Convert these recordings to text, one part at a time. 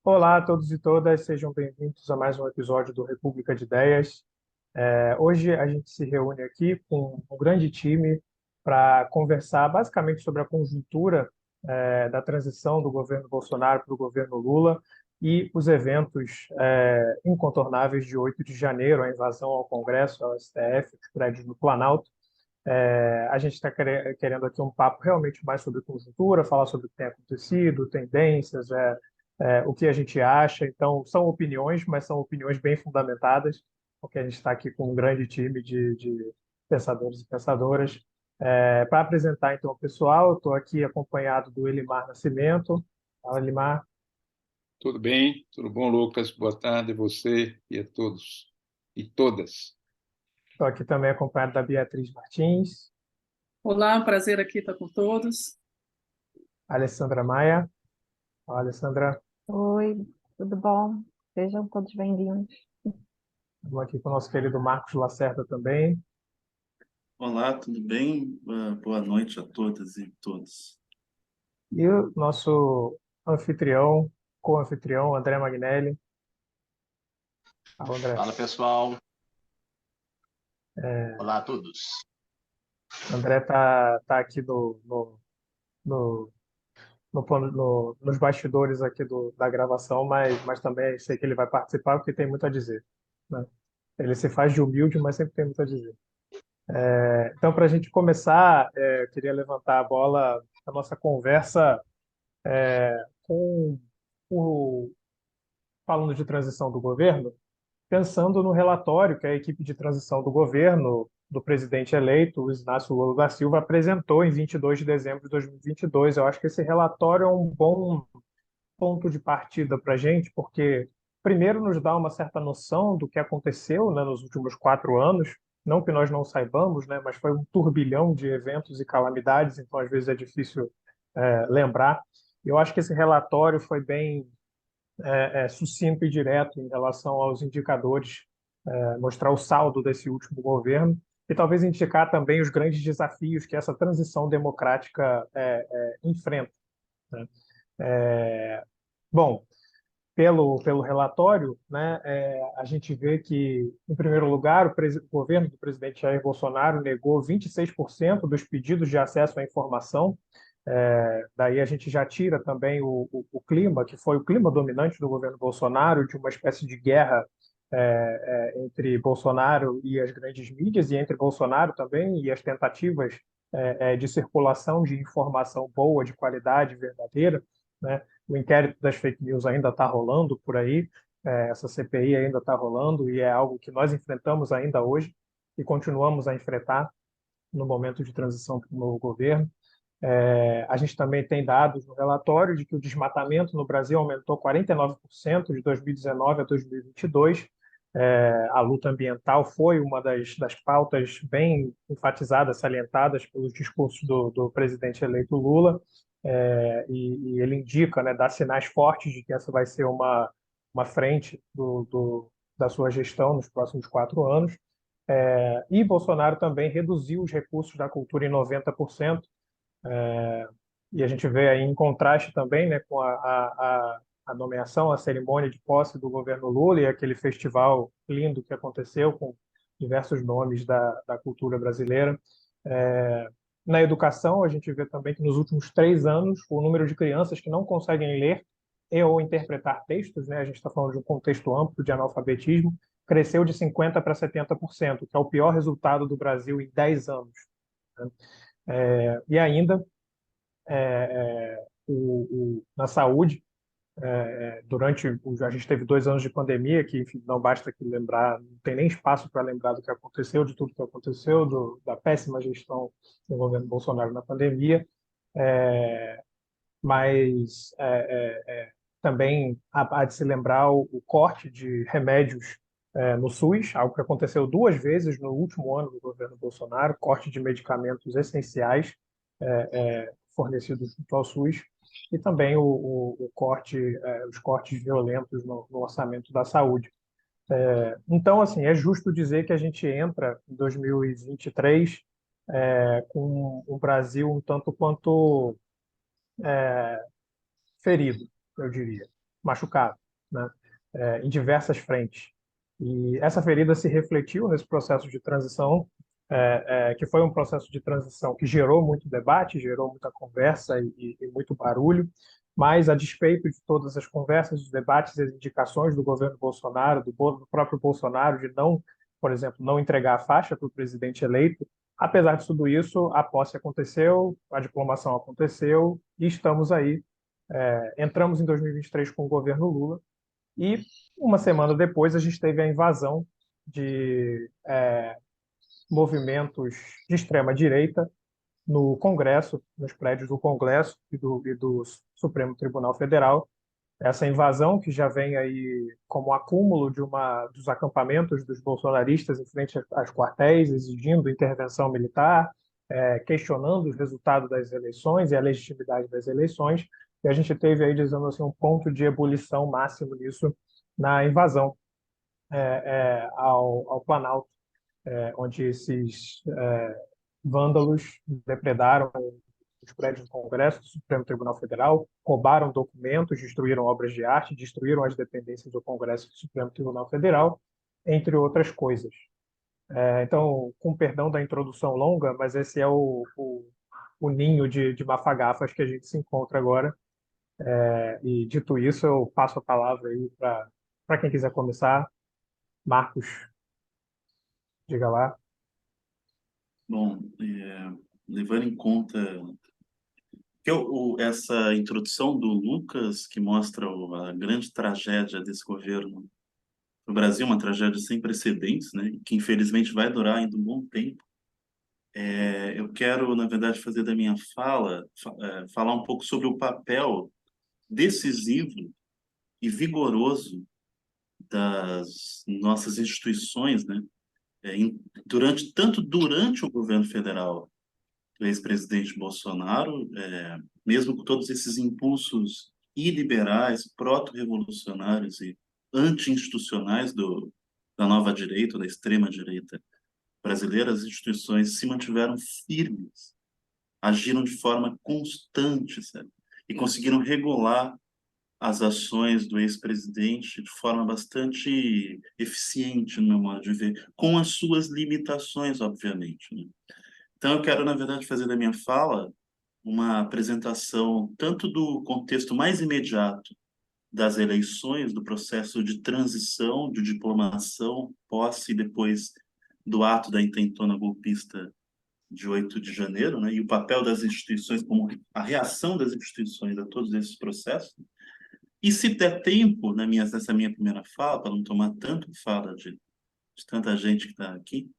Olá a todos e todas, sejam bem-vindos a mais um episódio do República de Ideias. Hoje a gente se reúne aqui com um grande time para conversar basicamente sobre a conjuntura da transição do governo Bolsonaro para o governo Lula e os eventos incontornáveis de 8 de janeiro, a invasão ao Congresso, ao STF, os prédios do Planalto. A gente está querendo aqui um papo realmente mais sobre conjuntura, falar sobre o que tem acontecido, tendências, o que a gente acha. Então, são opiniões, mas são opiniões bem fundamentadas, porque a gente está aqui com um grande time de pensadores e pensadoras. Para apresentar, então, o pessoal, eu estou aqui acompanhado do Elimar Nascimento. Fala, Elimar. Tudo bem? Tudo bom, Lucas? Boa tarde a você e a todos e todas. Estou aqui também acompanhado da Beatriz Martins, Olá, prazer aqui estar com todos. Alessandra Maia. Fala, Alessandra. Oi, tudo bom? Sejam todos bem-vindos. Estamos aqui com o nosso querido Marcos Lacerda também. Olá, tudo bem? Boa noite a todas e todos. E o nosso anfitrião, co-anfitrião, André Magnelli. Fala, André. Fala pessoal, olá a todos. André tá aqui no, nos bastidores aqui da gravação, mas também sei que ele vai participar porque tem muito a dizer, né? Ele se faz de humilde, mas sempre tem muito a dizer. Então, para a gente começar, eu queria levantar a bola da nossa conversa com falando de transição do governo, pensando no relatório que a equipe de transição do governo do presidente eleito, Luiz Inácio Lula da Silva, apresentou em 22 de dezembro de 2022. Eu acho que esse relatório é um bom ponto de partida para a gente, porque, primeiro, nos dá uma certa noção do que aconteceu, né, nos últimos 4 anos, não que nós não saibamos, né, mas foi um turbilhão de eventos e calamidades, então, às vezes, é difícil lembrar. Eu acho que esse relatório foi bem sucinto e direto em relação aos indicadores, mostrar o saldo desse último governo e talvez indicar também os grandes desafios que essa transição democrática enfrenta, né? Bom, pelo relatório, né, a gente vê que, em primeiro lugar, o governo do presidente Jair Bolsonaro negou 26% dos pedidos de acesso à informação. Daí a gente já tira também o clima, que foi o clima dominante do governo Bolsonaro, de uma espécie de guerra entre Bolsonaro e as grandes mídias, e entre Bolsonaro também e as tentativas de circulação de informação boa, de qualidade verdadeira, né? O inquérito das fake news ainda está rolando por aí, essa CPI ainda está rolando, e é algo que nós enfrentamos ainda hoje e continuamos a enfrentar no momento de transição para o novo governo. A gente também tem dados no relatório de que o desmatamento no Brasil aumentou 49% de 2019 a 2022. A luta ambiental foi uma das pautas bem enfatizadas, salientadas pelos discursos do presidente eleito Lula, e ele indica, né, dá sinais fortes de que essa vai ser uma frente da sua gestão nos próximos 4 anos. E Bolsonaro também reduziu os recursos da cultura em 90%. E a gente vê aí em contraste também, né, com a nomeação, a cerimônia de posse do governo Lula e aquele festival lindo que aconteceu com diversos nomes da cultura brasileira. Na educação, a gente vê também que nos últimos 3 anos, o número de crianças que não conseguem ler e ou interpretar textos, né, a gente está falando de um contexto amplo de analfabetismo, cresceu de 50% para 70%, que é o pior resultado do Brasil em 10 anos, né? E ainda, na saúde, a gente teve 2 anos de pandemia, que, enfim, não basta aqui lembrar, não tem nem espaço para lembrar do que aconteceu, de tudo que aconteceu, da péssima gestão do governo Bolsonaro na pandemia, mas também há de se lembrar o corte de remédios no SUS, algo que aconteceu 2 vezes no último ano do governo Bolsonaro, corte de medicamentos essenciais fornecidos junto ao SUS, e também o corte, os cortes violentos no orçamento da saúde. Então, assim, é justo dizer que a gente entra em 2023 com um Brasil um tanto quanto ferido, eu diria. machucado, né? Em diversas frentes. E essa ferida se refletiu nesse processo de transição, que foi um processo de transição que gerou muito debate, gerou muita conversa e muito barulho, mas a despeito de todas as conversas, os debates e as indicações do governo Bolsonaro, do próprio Bolsonaro, de não, por exemplo, não entregar a faixa para o presidente eleito, apesar de tudo isso, a posse aconteceu, a diplomação aconteceu e estamos aí. Entramos em 2023 com o governo Lula e uma semana depois a gente teve a invasão de movimentos de extrema direita no Congresso, nos prédios do Congresso e do Supremo Tribunal Federal. Essa invasão que já vem aí como acúmulo dos acampamentos dos bolsonaristas em frente aos quartéis, exigindo intervenção militar, questionando os resultados das eleições e a legitimidade das eleições. E a gente teve aí, dizendo assim, um ponto de ebulição máximo nisso na invasão ao Planalto, onde esses vândalos depredaram os prédios do Congresso, do Supremo Tribunal Federal, roubaram documentos, destruíram obras de arte, destruíram as dependências do Congresso e do Supremo Tribunal Federal, entre outras coisas. Então, com perdão da introdução longa, mas esse é o ninho de mafagafas que a gente se encontra agora. E, dito isso, eu passo a palavra aí para quem quiser começar. Marcos, diga lá. Bom, levando em conta que essa introdução do Lucas, que mostra a grande tragédia desse governo no Brasil, uma tragédia sem precedentes, né, que infelizmente vai durar ainda um bom tempo, eu quero, na verdade, fazer da minha fala, falar um pouco sobre o papel decisivo e vigoroso das nossas instituições, né, durante o governo federal do ex-presidente Bolsonaro, mesmo com todos esses impulsos iliberais, proto-revolucionários e anti-institucionais da nova direita, da extrema-direita brasileira, as instituições se mantiveram firmes, agiram de forma constante, sabe? E conseguiram regular as ações do ex-presidente de forma bastante eficiente, no meu modo de ver, com as suas limitações, obviamente, né? Então, eu quero, na verdade, fazer da minha fala uma apresentação tanto do contexto mais imediato das eleições, do processo de transição, de diplomação, posse e depois do ato da intentona golpista de 8 de janeiro, né, e o papel das instituições, como a reação das instituições a todos esses processos. E se der tempo, nessa minha primeira fala, para não tomar tanto fala de tanta gente que está aqui,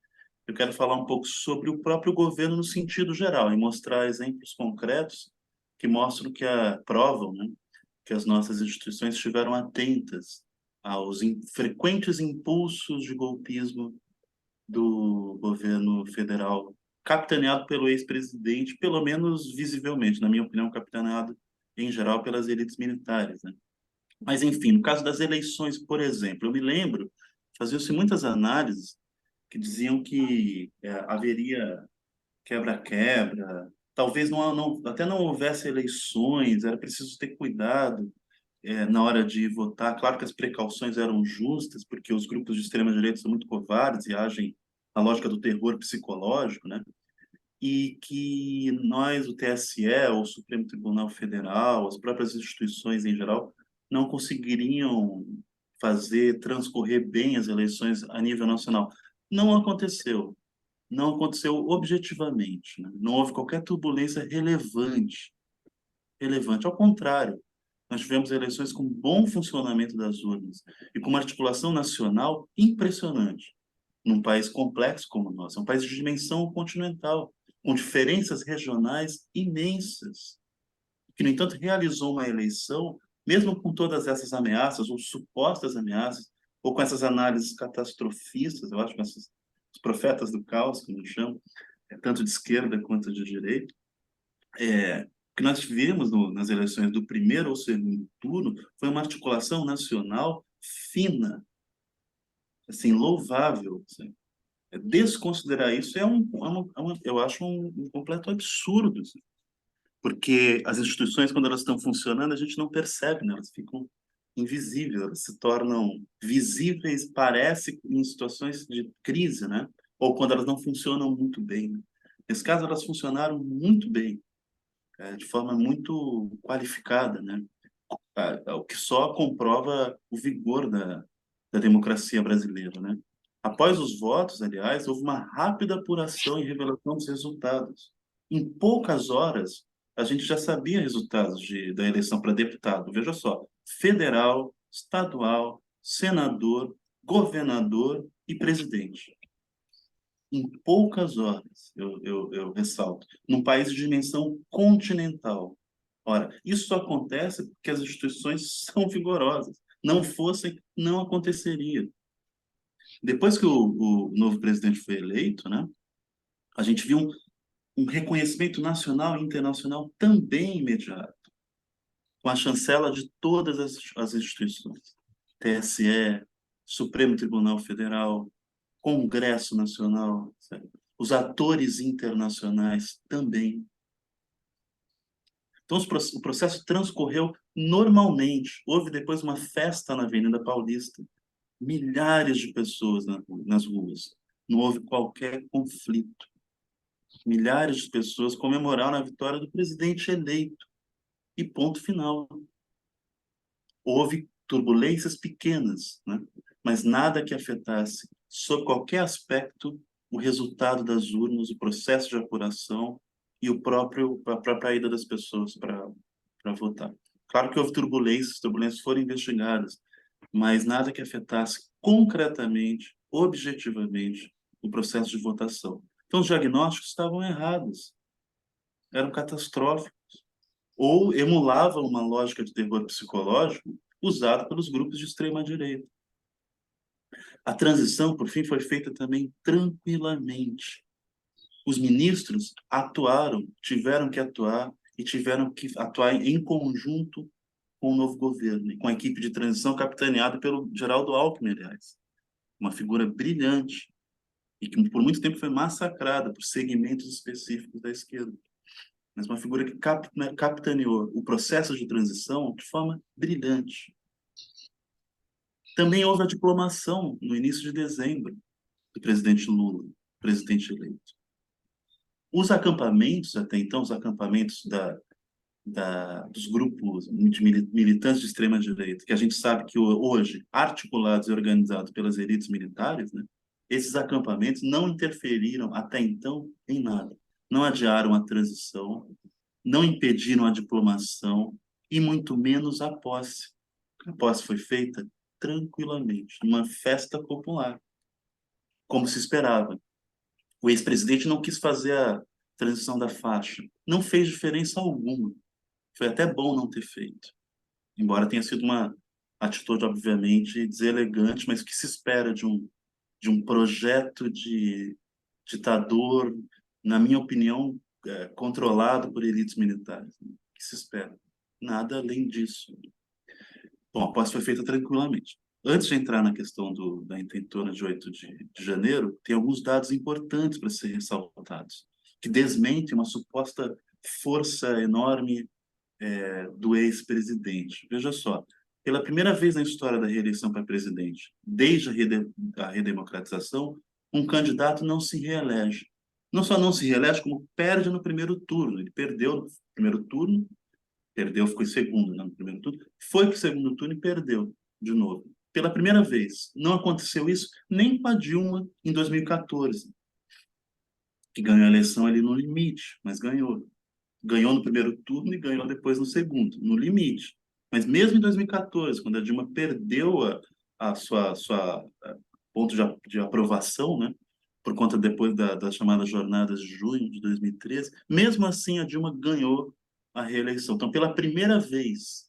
eu quero falar um pouco sobre o próprio governo no sentido geral e mostrar exemplos concretos que mostram provam, né, que as nossas instituições estiveram atentas aos frequentes impulsos de golpismo do governo federal, capitaneado pelo ex-presidente, pelo menos visivelmente, na minha opinião, capitaneado em geral pelas elites militares, né? Mas, enfim, no caso das eleições, por exemplo, eu me lembro, faziam-se muitas análises que diziam que haveria quebra-quebra, talvez até não houvesse eleições, era preciso ter cuidado na hora de votar. Claro que as precauções eram justas, porque os grupos de extrema-direita são muito covardes e agem na lógica do terror psicológico, né? E que nós, o TSE, o Supremo Tribunal Federal, as próprias instituições em geral, não conseguiriam transcorrer bem as eleições a nível nacional. Não aconteceu. Não aconteceu objetivamente, né? Não houve qualquer turbulência relevante. Ao contrário, nós tivemos eleições com bom funcionamento das urnas e com uma articulação nacional impressionante, num país complexo como o nosso, um país de dimensão continental, com diferenças regionais imensas, que, no entanto, realizou uma eleição, mesmo com todas essas ameaças, ou supostas ameaças, ou com essas análises catastrofistas, eu acho que os profetas do caos, como eu chamo, tanto de esquerda quanto de direita, o que nós tivemos nas eleições do primeiro ou segundo turno foi uma articulação nacional fina, assim, louvável. Assim. Desconsiderar isso eu acho um completo absurdo, assim. Porque as instituições, quando elas estão funcionando, a gente não percebe, né? Elas ficam invisíveis, elas se tornam visíveis, parece, em situações de crise, né? Ou quando elas não funcionam muito bem, né? Nesse caso, elas funcionaram muito bem, de forma muito qualificada, né? O que só comprova o vigor da democracia brasileira, né? Após os votos, aliás, houve uma rápida apuração e revelação dos resultados. Em poucas horas, a gente já sabia resultados da eleição para deputado. Veja só, federal, estadual, senador, governador e presidente. Em poucas horas, eu ressalto, num país de dimensão continental. Ora, isso só acontece porque as instituições são vigorosas. Não fossem, não aconteceria. Depois que o novo presidente foi eleito, né, a gente viu um reconhecimento nacional e internacional também imediato, com a chancela de todas as instituições. TSE, Supremo Tribunal Federal, Congresso Nacional, sabe? Os atores internacionais também. Então, o processo transcorreu normalmente. Houve depois uma festa na Avenida Paulista. Milhares de pessoas nas ruas. Não houve qualquer conflito. Milhares de pessoas comemoraram a vitória do presidente eleito. E ponto final. Houve turbulências pequenas, né? Mas nada que afetasse, sob qualquer aspecto, o resultado das urnas, o processo de apuração e a própria ida das pessoas para votar. Claro que houve turbulências foram investigadas, mas nada que afetasse concretamente, objetivamente, o processo de votação. Então, os diagnósticos estavam errados, eram catastróficos, ou emulavam uma lógica de terror psicológico usada pelos grupos de extrema-direita. A transição, por fim, foi feita também tranquilamente. Os ministros atuaram, tiveram que atuar e tiveram que atuar em conjunto com o novo governo, e com a equipe de transição capitaneada pelo Geraldo Alckmin, aliás. Uma figura brilhante e que por muito tempo foi massacrada por segmentos específicos da esquerda. Mas uma figura que capitaneou o processo de transição de forma brilhante. Também houve a diplomação no início de dezembro do presidente Lula, presidente eleito. Os acampamentos, até então, os acampamentos dos grupos de militantes de extrema-direita, que a gente sabe que hoje, articulados e organizados pelas elites militares, né, esses acampamentos não interferiram até então em nada. Não adiaram a transição, não impediram a diplomação e muito menos a posse. A posse foi feita tranquilamente, numa festa popular, como se esperava. O ex-presidente não quis fazer a transição da faixa. Não fez diferença alguma. Foi até bom não ter feito. Embora tenha sido uma atitude, obviamente, deselegante, mas que se espera de um projeto de ditador, na minha opinião, controlado por elites militares. O que se espera? Nada além disso. Bom, a posse foi feita tranquilamente. Antes de entrar na questão da intentona de 8 de janeiro, tem alguns dados importantes para serem ressaltados, que desmentem uma suposta força enorme do ex-presidente. Veja só, pela primeira vez na história da reeleição para presidente, desde a redemocratização, um candidato não se reelege. Não só não se reelege, como perde no primeiro turno. Ele perdeu no primeiro turno, ficou em segundo, né, no primeiro turno, foi para o segundo turno e perdeu de novo. Pela primeira vez. Não aconteceu isso nem com a Dilma em 2014, que ganhou a eleição ali no limite, mas ganhou. Ganhou no primeiro turno e ganhou depois no segundo, no limite. Mas mesmo em 2014, quando a Dilma perdeu a sua ponto de aprovação, né, por conta depois das chamadas jornadas de junho de 2013, mesmo assim a Dilma ganhou a reeleição. Então, pela primeira vez,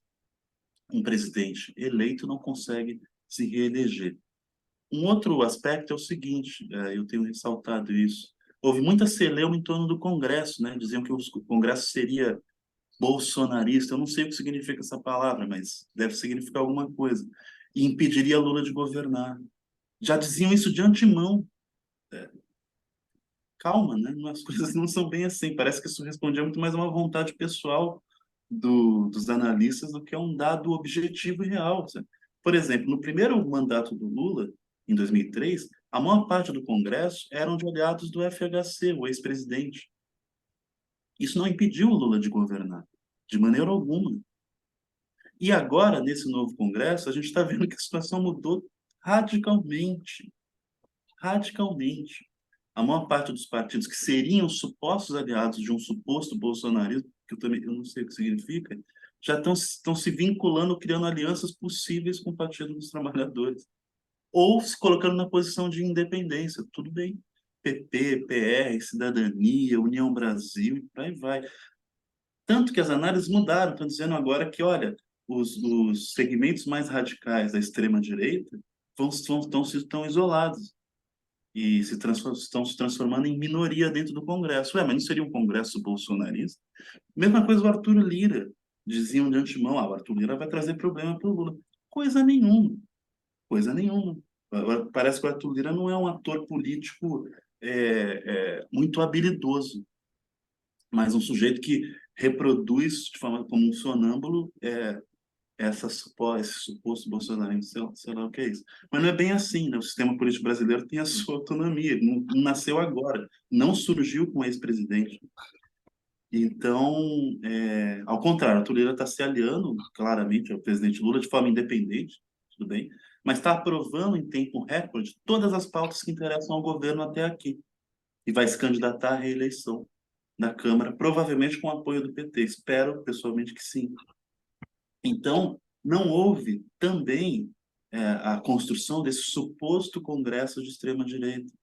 um presidente eleito não consegue se reeleger. Um outro aspecto é o seguinte, eu tenho ressaltado isso, houve muita celeuma em torno do Congresso, né? Diziam que o Congresso seria bolsonarista, eu não sei o que significa essa palavra, mas deve significar alguma coisa, e impediria Lula de governar. Já diziam isso de antemão. Calma, né? As coisas não são bem assim, parece que isso respondia muito mais a uma vontade pessoal dos analistas do que é um dado objetivo e real. Sabe? Por exemplo, no primeiro mandato do Lula, em 2003, a maior parte do Congresso eram de aliados do FHC, o ex-presidente. Isso não impediu o Lula de governar, de maneira alguma. E agora, nesse novo Congresso, a gente está vendo que a situação mudou radicalmente. Radicalmente. A maior parte dos partidos que seriam supostos aliados de um suposto bolsonarismo, que eu não sei o que significa, já estão se vinculando, criando alianças possíveis com o Partido dos Trabalhadores. Ou se colocando na posição de independência. Tudo bem. PP, PR, Cidadania, União Brasil, e por aí vai. Tanto que as análises mudaram, estão dizendo agora que, olha, os segmentos mais radicais da extrema-direita estão isolados e estão se transformando em minoria dentro do Congresso. Ué, mas não seria um Congresso bolsonarista? Mesma coisa o Arthur Lira. Diziam de antemão, o Arthur Lira vai trazer problema para o Lula. Coisa nenhuma. Coisa nenhuma. Parece que o Arthur Lira não é um ator político muito habilidoso, mas um sujeito que reproduz de forma como um sonâmbulo esse suposto bolsonarismo, sei lá o que é isso. Mas não é bem assim, né? O sistema político brasileiro tem a sua autonomia, não nasceu agora, não surgiu com o ex-presidente. Então, ao contrário, a Lira está se aliando claramente ao presidente Lula de forma independente, tudo bem, mas está aprovando em tempo recorde todas as pautas que interessam ao governo até aqui e vai se candidatar à reeleição na Câmara, provavelmente com o apoio do PT. Espero, pessoalmente, que sim. Então, não houve também a construção desse suposto Congresso de extrema-direita,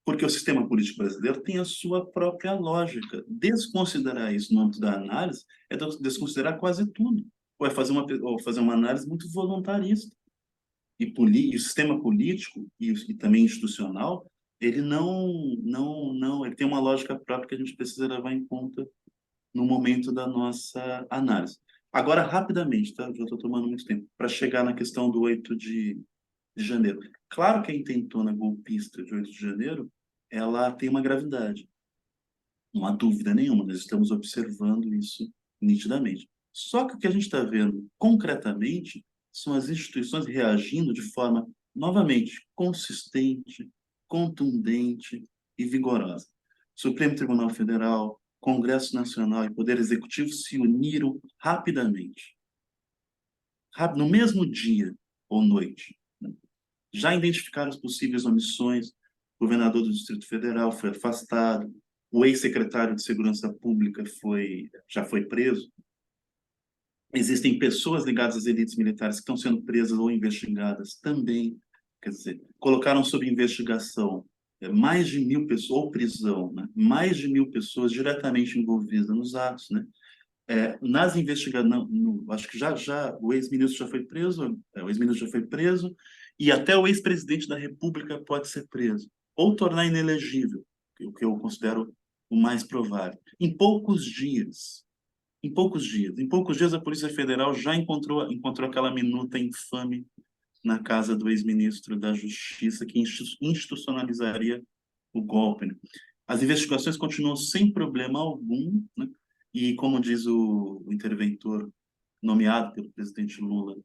porque o sistema político brasileiro tem a sua própria lógica. Desconsiderar isso no âmbito da análise é desconsiderar quase tudo, ou fazer uma análise muito voluntarista. E o sistema político e também institucional, ele ele tem uma lógica própria que a gente precisa levar em conta no momento da nossa análise. Agora, rapidamente, tá? Já estou tomando muito tempo, para chegar na questão do 8 de janeiro. Claro que a intentona golpista de 8 de janeiro, ela tem uma gravidade. Não há dúvida nenhuma, nós estamos observando isso nitidamente. Só que o que a gente está vendo concretamente são as instituições reagindo de forma, novamente, consistente, contundente e vigorosa. Supremo Tribunal Federal, Congresso Nacional e Poder Executivo se uniram rapidamente, no mesmo dia ou noite. Né? Já identificaram as possíveis omissões. O governador do Distrito Federal foi afastado, o ex-secretário de Segurança Pública já foi preso. Existem pessoas ligadas às elites militares que estão sendo presas ou investigadas também. Quer dizer, colocaram sob investigação mais de 1.000 pessoas, ou prisão, né? Mais de 1.000 pessoas diretamente envolvidas nos atos. Né? Nas investigações, acho que já o ex-ministro já foi preso, o ex-ministro já foi preso, e até o ex-presidente da República pode ser preso, ou tornar inelegível, o que eu considero o mais provável. Em poucos dias, a Polícia Federal já encontrou aquela minuta infame na casa do ex-ministro da Justiça que institucionalizaria o golpe. Né? As investigações continuam sem problema algum, né? E, como diz o interventor nomeado pelo presidente Lula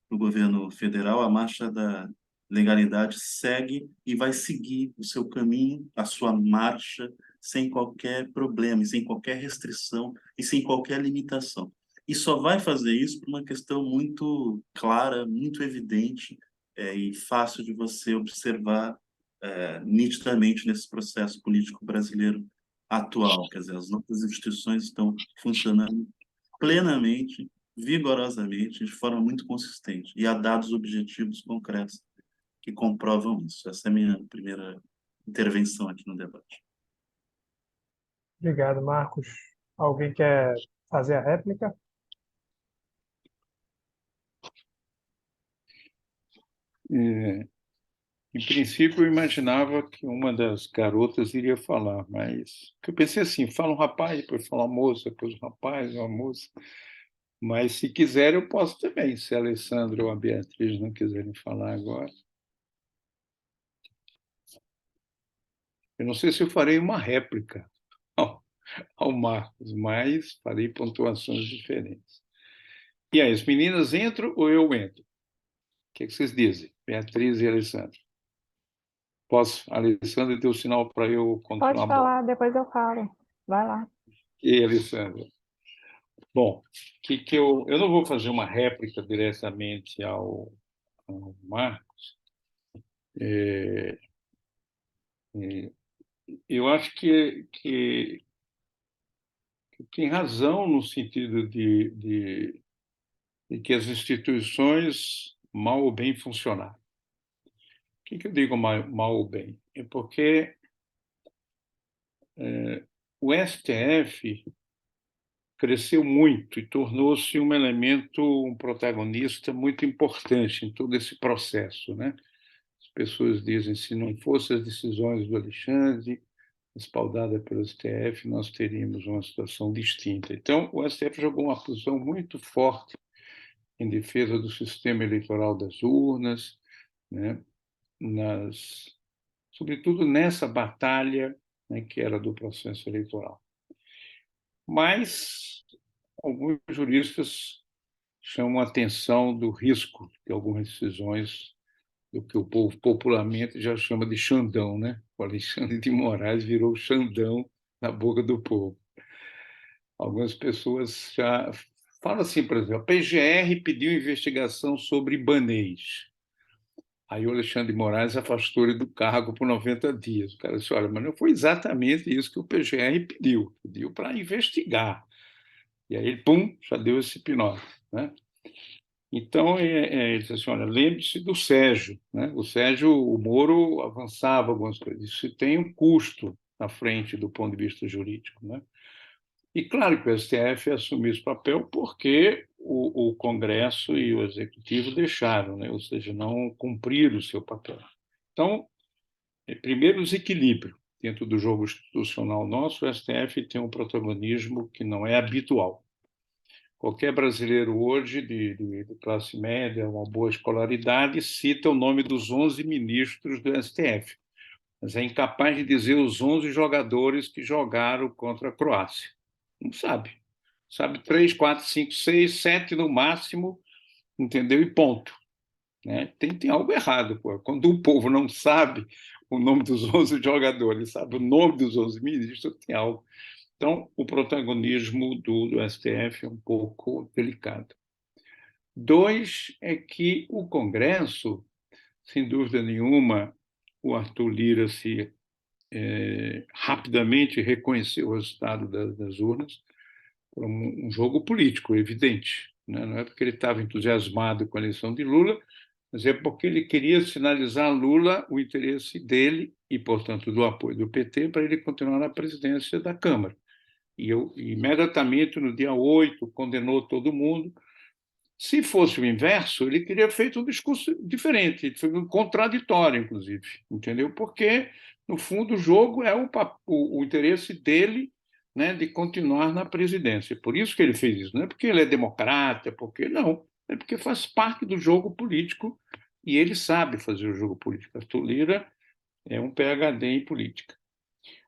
no governo federal, a marcha da legalidade segue e vai seguir o seu caminho, a sua marcha, sem qualquer problema, sem qualquer restrição e sem qualquer limitação. E só vai fazer isso por uma questão muito clara, muito evidente e fácil de você observar nitidamente nesse processo político brasileiro atual. Quer dizer, as nossas instituições estão funcionando plenamente, vigorosamente, de forma muito consistente. E há dados objetivos concretos que comprovam isso. Essa é a minha primeira intervenção aqui no debate. Obrigado, Marcos. Alguém quer fazer a réplica? Em princípio, eu imaginava que uma das garotas iria falar, mas eu pensei assim, fala um rapaz, depois fala uma moça, depois um rapaz, uma moça. Mas, se quiser, eu posso também, se a Alessandra ou a Beatriz não quiserem falar agora. Eu não sei se eu farei uma réplica. ao Marcos, mas farei pontuações diferentes. E aí, as meninas entram ou eu entro? O que vocês dizem, Beatriz e Alessandra? Posso? Alessandra, deu sinal para eu continuar. Pode falar, depois eu falo. Vai lá. E Alessandra? Bom, eu não vou fazer uma réplica diretamente ao Marcos. Eu acho que tem razão no sentido de que as instituições mal ou bem funcionaram. O que eu digo mal ou bem? É porque o STF cresceu muito e tornou-se um elemento, um protagonista muito importante em todo esse processo, né? As pessoas dizem, se não fossem as decisões do Alexandre, respaldada pelo STF, nós teríamos uma situação distinta. Então, o STF jogou uma posição muito forte em defesa do sistema eleitoral das urnas, né? Sobretudo nessa batalha, né, que era do processo eleitoral. Mas alguns juristas chamam a atenção do risco de algumas decisões do que o povo popularmente já chama de Xandão, né? O Alexandre de Moraes virou Xandão na boca do povo. Algumas pessoas já falam assim, por exemplo, a PGR pediu investigação sobre Ibanez. Aí o Alexandre de Moraes afastou ele do cargo por 90 dias. O cara disse, olha, mas não foi exatamente isso que o PGR pediu para investigar. E aí, pum, já deu esse pinote, né? Então, ele disse assim, olha, lembre-se do Sérgio, né? O Sérgio, o Moro avançava algumas coisas. Isso tem um custo na frente do ponto de vista jurídico, né? E claro que o STF assumiu esse papel porque o Congresso e o Executivo deixaram, né? Ou seja, não cumpriram o seu papel. Então, primeiro, o desequilíbrio. Dentro do jogo institucional nosso, o STF tem um protagonismo que não é habitual. Qualquer brasileiro hoje, de classe média, uma boa escolaridade, cita o nome dos 11 ministros do STF, mas é incapaz de dizer os 11 jogadores que jogaram contra a Croácia. Não sabe. Sabe 3, 4, 5, 6, 7 no máximo, entendeu? E ponto. Né? Tem algo errado. Pô. Quando o povo não sabe o nome dos 11 jogadores, sabe o nome dos 11 ministros, tem algo. Então, o protagonismo do STF é um pouco delicado. 2 é que o Congresso, sem dúvida nenhuma, o Arthur Lira rapidamente reconheceu o resultado das urnas como um jogo político, evidente. Né? Não é porque ele estava entusiasmado com a eleição de Lula, mas é porque ele queria sinalizar a Lula o interesse dele e, portanto, do apoio do PT para ele continuar na presidência da Câmara. E imediatamente, no dia 8, condenou todo mundo. Se fosse o inverso, ele teria feito um discurso diferente, contraditório, inclusive, entendeu? Porque, no fundo, o jogo é o interesse dele, né, de continuar na presidência. Por isso que ele fez isso. Não é porque ele é democrata, porque não. É porque faz parte do jogo político e ele sabe fazer o jogo político. Arthur Lira é um PhD em política.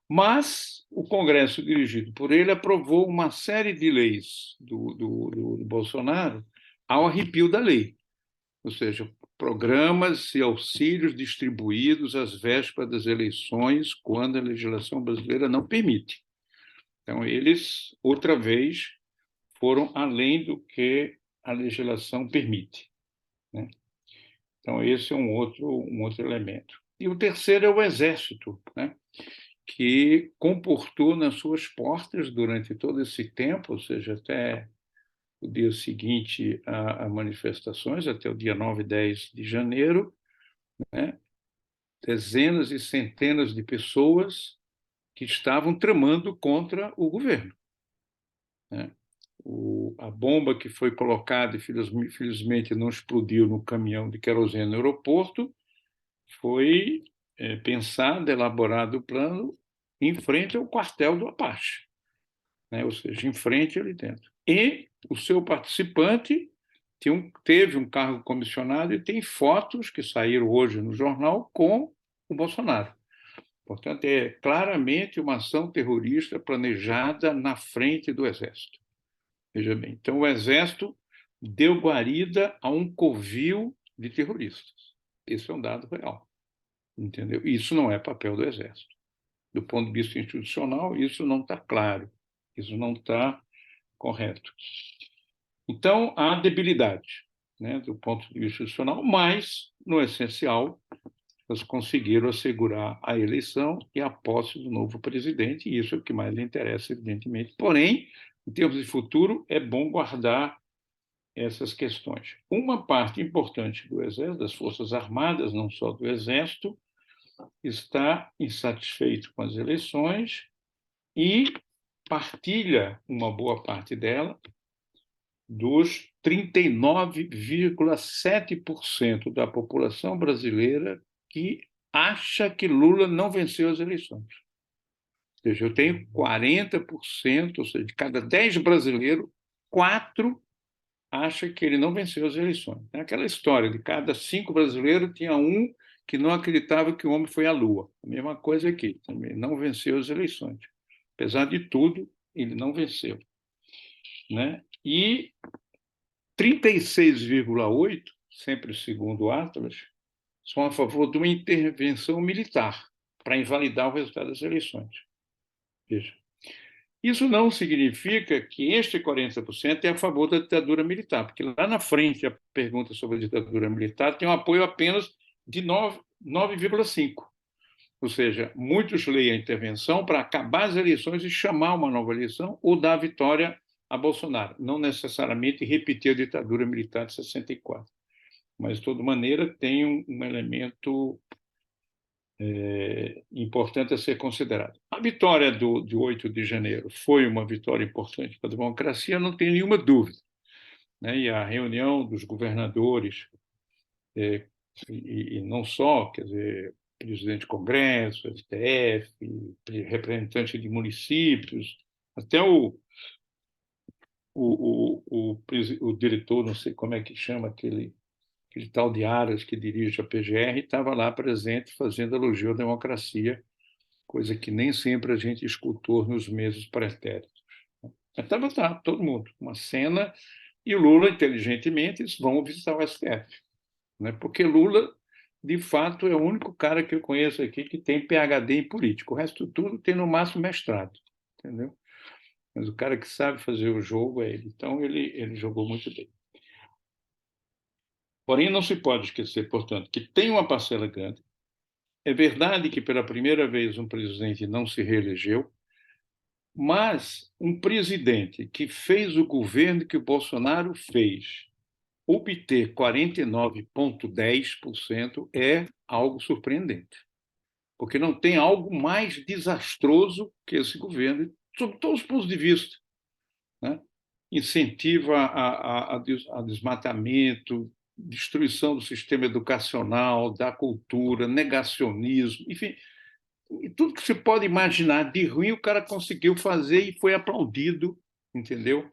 Mas o Congresso, dirigido por ele, aprovou uma série de leis do Bolsonaro ao arrepio da lei, ou seja, programas e auxílios distribuídos às vésperas das eleições, quando a legislação brasileira não permite. Então, eles, outra vez, foram além do que a legislação permite, né? Então, esse é um outro elemento. E o terceiro é o Exército, né? Que comportou nas suas portas durante todo esse tempo, ou seja, até o dia seguinte a manifestações, até o dia 9 e 10 de janeiro, né? Dezenas e centenas de pessoas que estavam tramando contra o governo, né? A bomba que foi colocada e, felizmente, não explodiu no caminhão de querosene no aeroporto, foi pensado, elaborado o plano em frente ao quartel do Apache, né? Ou seja, em frente ali dentro. E o seu participante teve um cargo comissionado e tem fotos que saíram hoje no jornal com o Bolsonaro. Portanto, é claramente uma ação terrorista planejada na frente do Exército. Veja bem, então o Exército deu guarida a um covil de terroristas. Esse é um dado real, entendeu? Isso não é papel do Exército. Do ponto de vista institucional, isso não está claro, isso não está correto. Então, há debilidade, né, do ponto de vista institucional, mas, no essencial, eles conseguiram assegurar a eleição e a posse do novo presidente, e isso é o que mais lhe interessa, evidentemente. Porém, em termos de futuro, é bom guardar essas questões. Uma parte importante do Exército, das Forças Armadas, não só do Exército, está insatisfeito com as eleições e partilha uma boa parte dela dos 39,7% da população brasileira que acha que Lula não venceu as eleições. Ou seja, eu tenho 40%, ou seja, de cada 10 brasileiros, 4 acha que ele não venceu as eleições. É aquela história de cada 5 brasileiros tinha um que não acreditava que o homem foi à Lua. A mesma coisa aqui, também não venceu as eleições. Apesar de tudo, ele não venceu, né? E 36,8%, sempre segundo o Atlas, são a favor de uma intervenção militar para invalidar o resultado das eleições. Veja. Isso não significa que este 40% é a favor da ditadura militar, porque lá na frente a pergunta sobre a ditadura militar tem um apoio apenas de 9,5%. Ou seja, muitos leem a intervenção para acabar as eleições e chamar uma nova eleição ou dar vitória a Bolsonaro, não necessariamente repetir a ditadura militar de 64. Mas, de toda maneira, tem um elemento importante a ser considerado. A vitória de 8 de janeiro foi uma vitória importante para a democracia, não tem nenhuma dúvida, né? E a reunião dos governadores, e não só, quer dizer, presidente do Congresso, STF, representante de municípios, até o diretor, não sei como é que chama, aquele tal de Aras que dirige a PGR, estava lá presente fazendo elogio à democracia, coisa que nem sempre a gente escutou nos meses pretéritos. Estava lá, todo mundo, uma cena, e o Lula, inteligentemente, eles vão visitar o STF, né? Porque Lula, de fato, é o único cara que eu conheço aqui que tem PhD em política. O resto tudo tem, no máximo, mestrado, entendeu? Mas o cara que sabe fazer o jogo é ele. Então, ele jogou muito bem. Porém, não se pode esquecer, portanto, que tem uma parcela grande. É verdade que, pela primeira vez, um presidente não se reelegeu, mas um presidente que fez o governo que o Bolsonaro fez, obter 49,10% é algo surpreendente, porque não tem algo mais desastroso que esse governo, sob todos os pontos de vista, né? Incentiva a desmatamento, destruição do sistema educacional, da cultura, negacionismo, enfim, e tudo que se pode imaginar de ruim o cara conseguiu fazer e foi aplaudido, entendeu?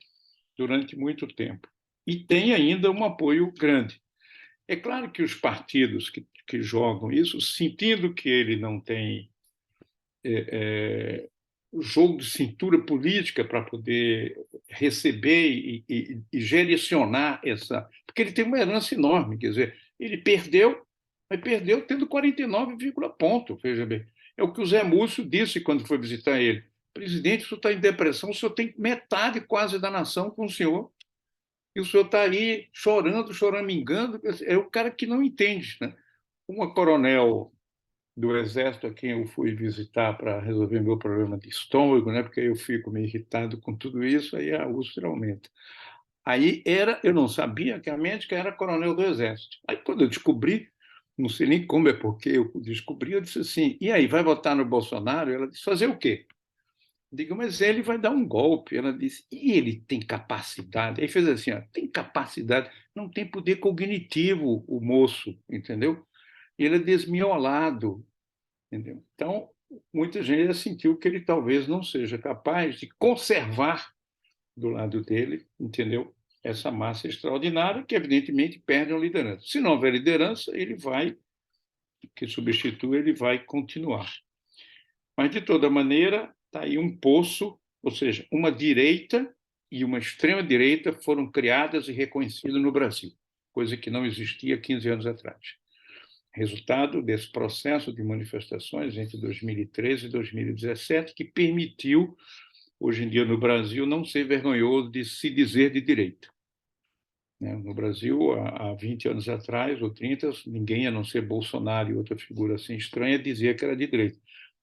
Durante muito tempo. E tem ainda um apoio grande. É claro que os partidos que jogam isso, sentindo que ele não tem jogo de cintura política para poder receber e direcionar essa... Porque ele tem uma herança enorme, quer dizer, ele perdeu, mas perdeu tendo 49, ponto, veja bem. É o que o Zé Múcio disse quando foi visitar ele. Presidente, o senhor está em depressão, o senhor tem metade quase da nação com o senhor, e o senhor está ali chorando, choramingando, é o cara que não entende, né? Uma coronel do Exército a quem eu fui visitar para resolver meu problema de estômago, né? Porque eu fico meio irritado com tudo isso, aí a úlcera aumenta. Aí eu não sabia que a médica era coronel do Exército. Aí quando eu descobri, não sei nem como é porque eu descobri, eu disse assim, e aí, vai votar no Bolsonaro? Ela disse, fazer o quê? Digo, mas ele vai dar um golpe. Ela disse, e ele tem capacidade? Aí fez assim, ó, tem capacidade, não tem poder cognitivo o moço, entendeu? Ele é desmiolado, entendeu? Então, muita gente sentiu que ele talvez não seja capaz de conservar do lado dele, entendeu? Essa massa extraordinária que, evidentemente, perde a liderança. Se não houver liderança, ele vai, que substitui, ele vai continuar. Mas, de toda maneira, está aí um poço, ou seja, uma direita e uma extrema-direita foram criadas e reconhecidas no Brasil, coisa que não existia 15 anos atrás. Resultado desse processo de manifestações entre 2013 e 2017, que permitiu, hoje em dia no Brasil, não ser vergonhoso de se dizer de direita. No Brasil, há 20 anos atrás, ou 30, ninguém, a não ser Bolsonaro e outra figura assim estranha, dizia que era de direita.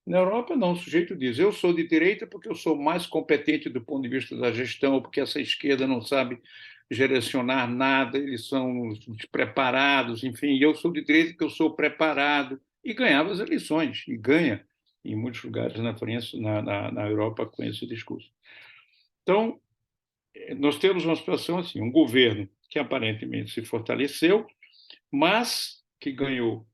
Na Europa, não, o sujeito diz, eu sou de direita porque eu sou mais competente do ponto de vista da gestão, porque essa esquerda não sabe direcionar nada, eles são despreparados, enfim, e eu sou de direita porque eu sou preparado, e ganhava as eleições, e ganha em muitos lugares na Europa com esse discurso. Então, nós temos uma situação assim, um governo que aparentemente se fortaleceu, mas que ganhou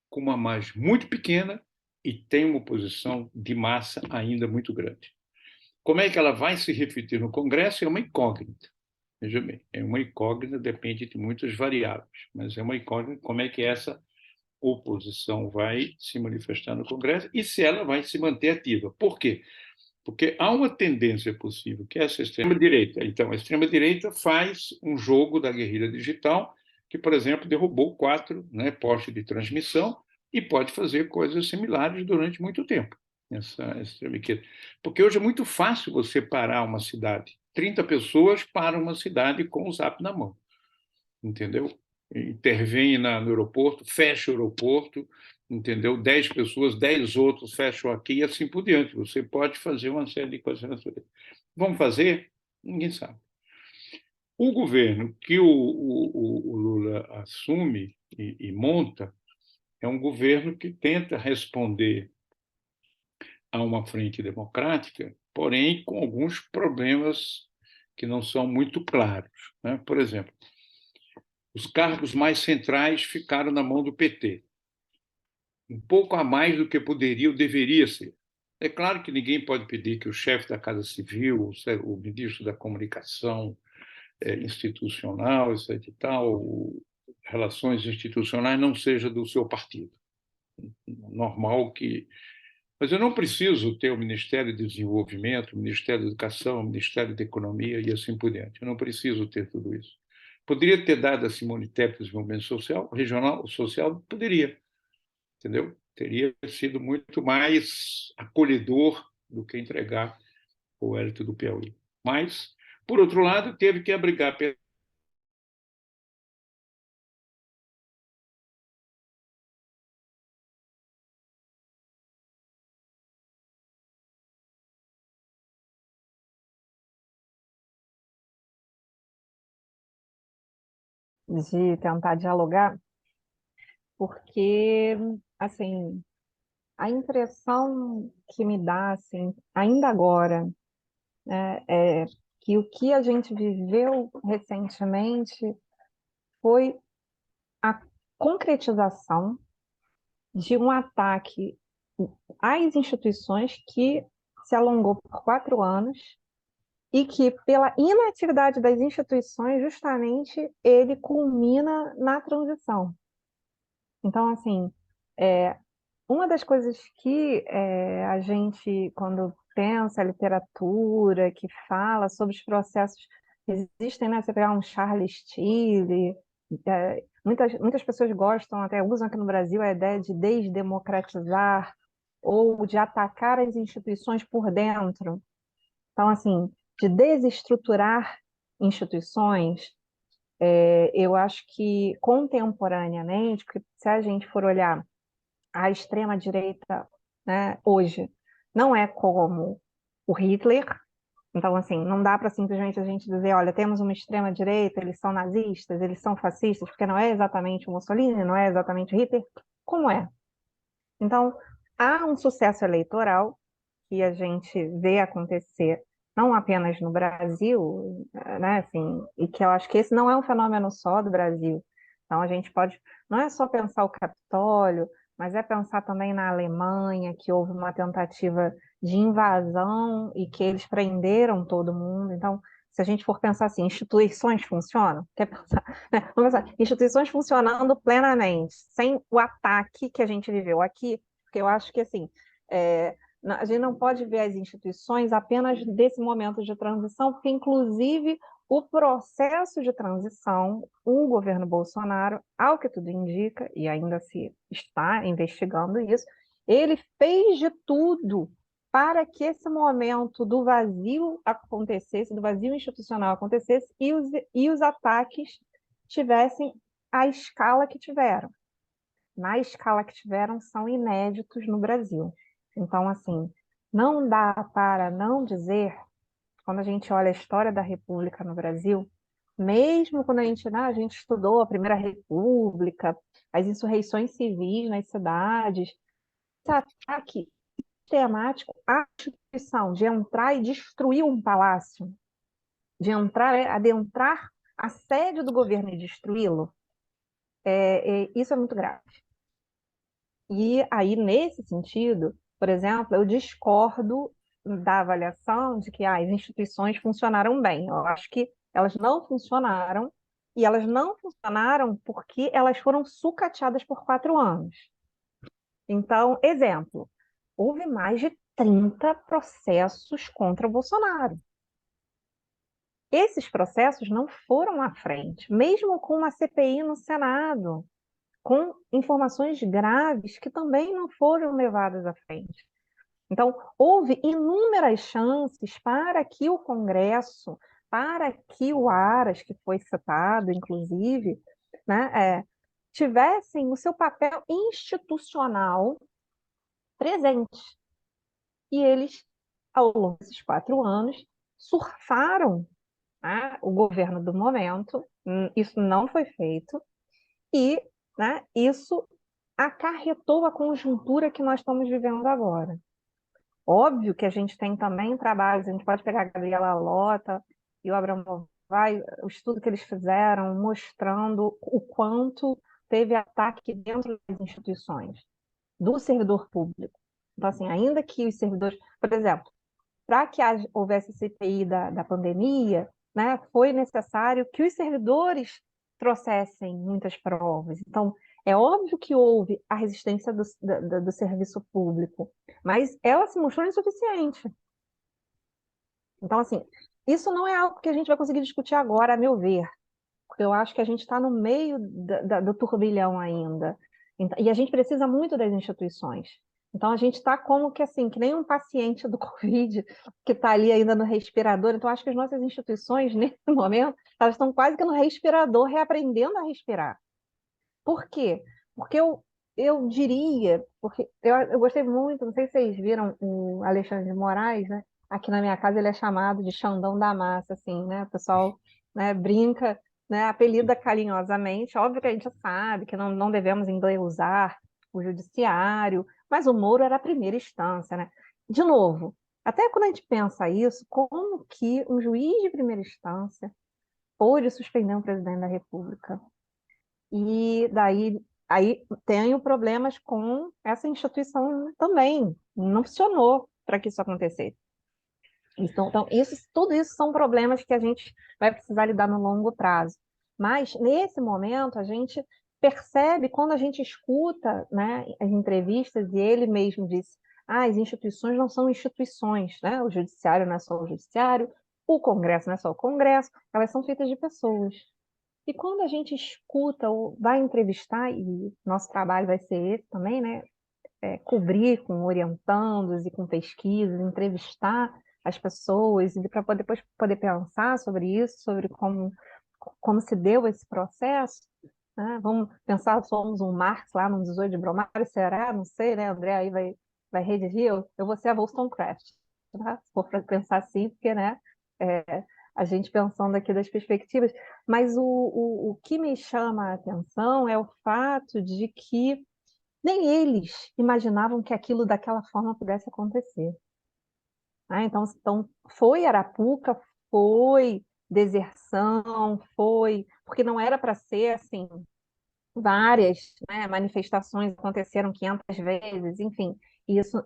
com uma margem muito pequena e tem uma oposição de massa ainda muito grande. Como é que ela vai se refletir no Congresso? É uma incógnita. Veja bem, é uma incógnita, depende de muitas variáveis, mas é uma incógnita como é que essa oposição vai se manifestar no Congresso e se ela vai se manter ativa. Por quê? Porque há uma tendência possível, que é essa extrema-direita. Então, a extrema-direita faz um jogo da guerrilha digital, que, por exemplo, derrubou 4 postes de transmissão e pode fazer coisas similares durante muito tempo. Essa extrema-direita. Porque hoje é muito fácil você parar uma cidade. 30 pessoas param uma cidade com o Zap na mão. Entendeu? Intervém no aeroporto, fecha o aeroporto, entendeu? 10 pessoas, 10 outros fecham aqui e assim por diante. Você pode fazer uma série de coisas. Vamos fazer? Ninguém sabe. O governo que o Lula assume e monta é um governo que tenta responder a uma frente democrática, porém com alguns problemas que não são muito claros. Por exemplo, os cargos mais centrais ficaram na mão do PT. Um pouco a mais do que poderia ou deveria ser. É claro que ninguém pode pedir que o chefe da Casa Civil, o ministro da Comunicação institucional, etc. e tal, relações institucionais, não seja do seu partido. Normal que... Mas eu não preciso ter o Ministério de Desenvolvimento, o Ministério da Educação, o Ministério da Economia e assim por diante. Eu não preciso ter tudo isso. Poderia ter dado a Simone Tebet desenvolvimento social, regional, social, poderia, entendeu? Teria sido muito mais acolhedor do que entregar o Hélito do Piauí. Mas, por outro lado, teve que abrigar De tentar dialogar, porque, assim, a impressão que me dá, assim, ainda agora, né, é que o que a gente viveu recentemente foi a concretização de um ataque às instituições que se alongou por 4 anos e que, pela inatividade das instituições, justamente ele culmina na transição. Então, assim, uma das coisas que a gente, quando pensa a literatura, que fala sobre os processos que existem, né? Você pegar um Charles Tilley, muitas pessoas gostam, até usam aqui no Brasil a ideia de desdemocratizar ou de atacar as instituições por dentro. Então, assim, de desestruturar instituições, eu acho que contemporaneamente, porque se a gente for olhar a extrema-direita, né, hoje, não é como o Hitler. Então, assim, não dá para simplesmente a gente dizer, olha, temos uma extrema-direita, eles são nazistas, eles são fascistas, porque não é exatamente o Mussolini, não é exatamente o Hitler. Como é? Então, há um sucesso eleitoral que a gente vê acontecer não apenas no Brasil, né, assim, e que eu acho que esse não é um fenômeno só do Brasil. Então, a gente pode, não é só pensar o Capitólio, mas é pensar também na Alemanha, que houve uma tentativa de invasão e que eles prenderam todo mundo. Então, se a gente for pensar assim, instituições funcionam? Quer pensar, né? Vamos pensar, instituições funcionando plenamente, sem o ataque que a gente viveu aqui, porque eu acho que, assim, A gente não pode ver as instituições apenas desse momento de transição, porque, inclusive, o processo de transição, o governo Bolsonaro, ao que tudo indica, e ainda se está investigando isso, ele fez de tudo para que esse momento do vazio acontecesse, do vazio institucional acontecesse, e os ataques tivessem a escala que tiveram. Na escala que tiveram, são inéditos no Brasil. Então, assim, não dá para não dizer, quando a gente olha a história da República no Brasil, mesmo quando a gente estudou a Primeira República, as insurreições civis nas cidades, esse ataque sistemático à instituição de entrar e destruir um palácio, de entrar, adentrar a sede do governo e destruí-lo, isso é muito grave. E aí, nesse sentido, por exemplo, eu discordo da avaliação de que as instituições funcionaram bem. Eu acho que elas não funcionaram, e elas não funcionaram porque elas foram sucateadas por 4 anos. Então, exemplo, houve mais de 30 processos contra o Bolsonaro. Esses processos não foram à frente, mesmo com uma CPI no Senado, com informações graves que também não foram levadas à frente. Então, houve inúmeras chances para que o Congresso, para que o Aras, que foi citado, inclusive, né, tivessem o seu papel institucional presente. E eles, ao longo desses 4 anos, surfaram, né, o governo do momento, isso não foi feito, e, né, isso acarretou a conjuntura que nós estamos vivendo agora. Óbvio que a gente tem também trabalhos, a gente pode pegar a Gabriela Lota e o Abraão Vai, o estudo que eles fizeram mostrando o quanto teve ataque dentro das instituições, do servidor público. Então, assim, ainda que os servidores, por exemplo, para que houvesse CPI da pandemia, né, foi necessário que os servidores trouxessem muitas provas. Então, é óbvio que houve a resistência do serviço público, mas ela se mostrou insuficiente. Então, assim, isso não é algo que a gente vai conseguir discutir agora, a meu ver, porque eu acho que a gente está no meio do turbilhão ainda. E a gente precisa muito das instituições. Então, a gente está como que assim, que nem um paciente do Covid que está ali ainda no respirador. Então, acho que as nossas instituições, nesse momento, elas estão quase que no respirador, reaprendendo a respirar. Por quê? Porque eu diria, porque eu gostei muito, não sei se vocês viram o Alexandre de Moraes, né? Aqui na minha casa ele é chamado de Xandão da Massa, assim, né? O pessoal, né, brinca, né, apelida carinhosamente. Óbvio que a gente sabe que não devemos endeusar o judiciário, mas o Moro era a primeira instância, né? De novo, até quando a gente pensa isso, como que um juiz de primeira instância pôde suspender um presidente da República? E daí aí tenho problemas com essa instituição também. Não funcionou para que isso acontecesse. Então tudo isso são problemas que a gente vai precisar lidar no longo prazo. Mas, nesse momento, a gente percebe, quando a gente escuta, né, as entrevistas, e ele mesmo disse, as instituições não são instituições, né? O judiciário não é só o judiciário, o Congresso não é só o Congresso, elas são feitas de pessoas. E quando a gente escuta ou vai entrevistar, e nosso trabalho vai ser esse também, né? Cobrir com orientandos e com pesquisas, entrevistar as pessoas, e para depois poder pensar sobre isso, sobre como se deu esse processo, né? Vamos pensar, somos um Marx lá no 18 de Brumário, será? Não sei, né? André aí vai redigir, eu vou ser a Wollstonecraft, tá? Se for para pensar assim, porque, né? A gente pensando aqui das perspectivas, mas o que me chama a atenção é o fato de que nem eles imaginavam que aquilo daquela forma pudesse acontecer. Então, foi Arapuca, foi deserção, foi... Porque não era para ser assim, várias, né, manifestações aconteceram 500 vezes, enfim. Isso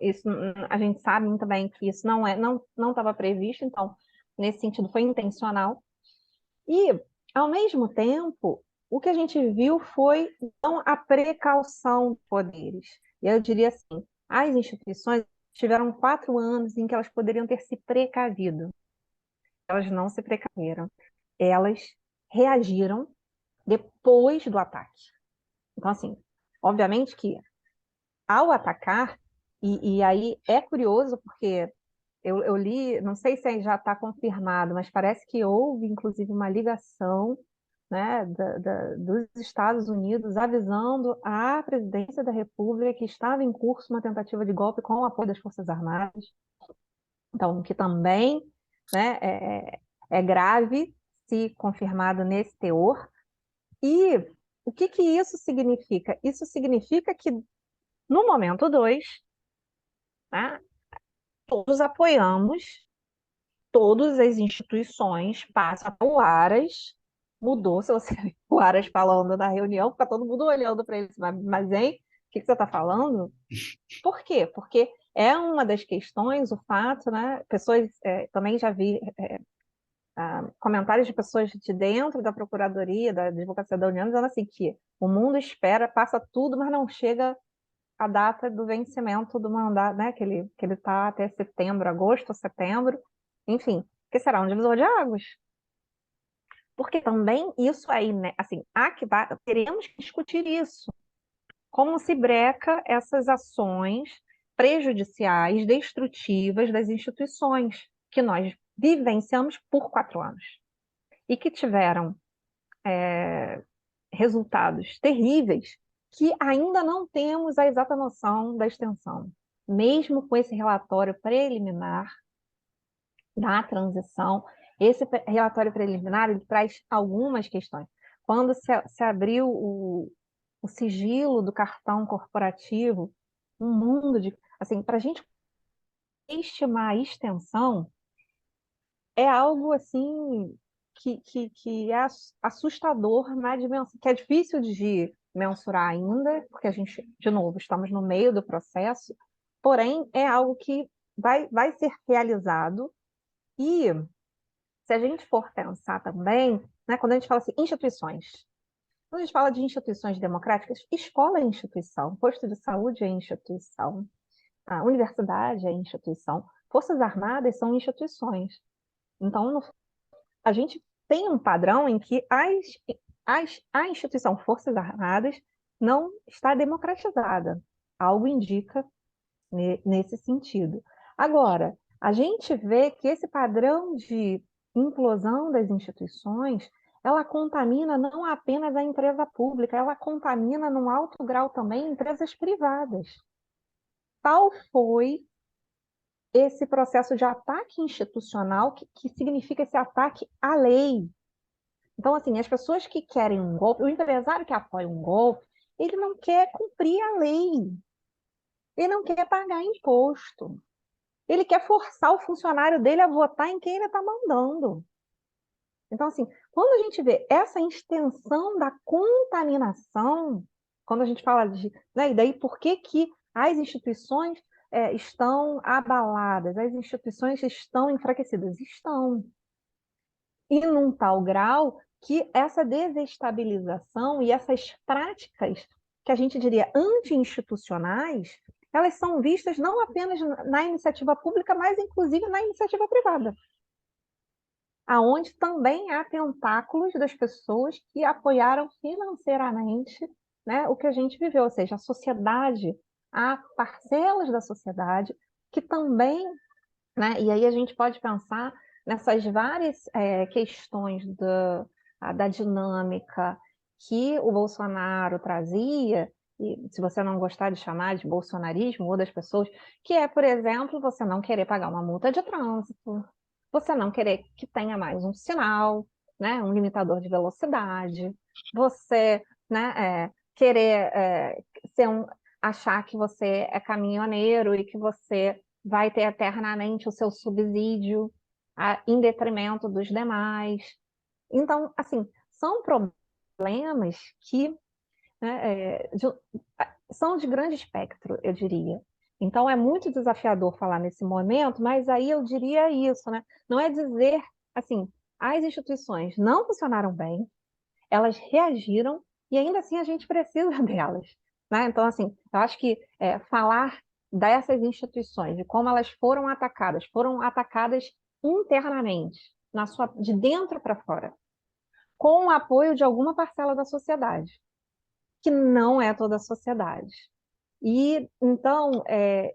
a gente sabe muito bem que isso não estava previsto, então, nesse sentido, foi intencional. E, ao mesmo tempo, o que a gente viu foi não a precaução de poderes. E eu diria assim, as instituições tiveram 4 anos em que elas poderiam ter se precavido. Elas não se precaveram. Elas reagiram depois do ataque. Então, assim, obviamente que ao atacar, e aí é curioso porque eu li, não sei se já está confirmado, mas parece que houve, inclusive, uma ligação, né, dos Estados Unidos avisando à presidência da República que estava em curso uma tentativa de golpe com o apoio das Forças Armadas. Então, que também, né, é grave se confirmado nesse teor. E o que que isso significa? Isso significa que, no momento 2, né, todos apoiamos, todas as instituições passam. O Aras mudou, se você ver o Aras falando na reunião, fica todo mundo olhando para ele, mas hein, o que que você está falando? Por quê? Porque é uma das questões, o fato, né? Pessoas, também já vi comentários de pessoas de dentro da Procuradoria, da Advocacia da União, dizendo assim que o mundo espera, passa tudo, mas não chega a data do vencimento do mandato, né? Que ele está até setembro, agosto, setembro, enfim, que será um divisor de águas. Porque também isso aí, né, assim, teremos que discutir isso. Como se breca essas ações prejudiciais, destrutivas das instituições que nós vivenciamos por 4 anos e que tiveram resultados terríveis que ainda não temos a exata noção da extensão. Mesmo com esse relatório preliminar da transição, esse relatório preliminar ele traz algumas questões. Quando se abriu o sigilo do cartão corporativo, um mundo de... Assim, para a gente estimar a extensão, é algo assim que é assustador na dimensão, que é difícil de mensurar ainda, porque a gente, de novo, estamos no meio do processo, porém é algo que vai ser realizado. E se a gente for pensar também, né, quando a gente fala assim, instituições, quando a gente fala de instituições democráticas, escola é instituição, posto de saúde é instituição, a universidade é instituição, Forças Armadas são instituições. Então, a gente tem um padrão em que a instituição Forças Armadas não está democratizada. Algo indica nesse sentido. Agora, a gente vê que esse padrão de implosão das instituições, ela contamina não apenas a empresa pública, ela contamina, num alto grau também, empresas privadas. Tal foi esse processo de ataque institucional, que significa esse ataque à lei. Então, assim, as pessoas que querem um golpe, o empresário que apoia um golpe, ele não quer cumprir a lei, ele não quer pagar imposto, ele quer forçar o funcionário dele a votar em quem ele está mandando. Então, assim, quando a gente vê essa extensão da contaminação, quando a gente fala de... Né, e daí por que que as instituições estão abaladas, as instituições estão enfraquecidas? Estão. E num tal grau que essa desestabilização e essas práticas que a gente diria anti-institucionais, elas são vistas não apenas na iniciativa pública, mas inclusive na iniciativa privada, aonde também há tentáculos das pessoas que apoiaram financeiramente, né, o que a gente viveu, ou seja, a sociedade, há parcelas da sociedade que também, né, e aí a gente pode pensar nessas várias questões da dinâmica que o Bolsonaro trazia, e se você não gostar de chamar de bolsonarismo ou das pessoas, que é, por exemplo, você não querer pagar uma multa de trânsito, você não querer que tenha mais um sinal, né, um limitador de velocidade, você, né, querer achar que você é caminhoneiro e que você vai ter eternamente o seu subsídio em detrimento dos demais. Então, assim, são problemas que, né, são de grande espectro, eu diria. Então, é muito desafiador falar nesse momento, mas aí eu diria isso, né? Não é dizer, assim, as instituições não funcionaram bem, elas reagiram e ainda assim a gente precisa delas, né? Então, assim, eu acho que falar dessas instituições, de como elas foram atacadas internamente, de dentro para fora, com o apoio de alguma parcela da sociedade, que não é toda a sociedade. E, então,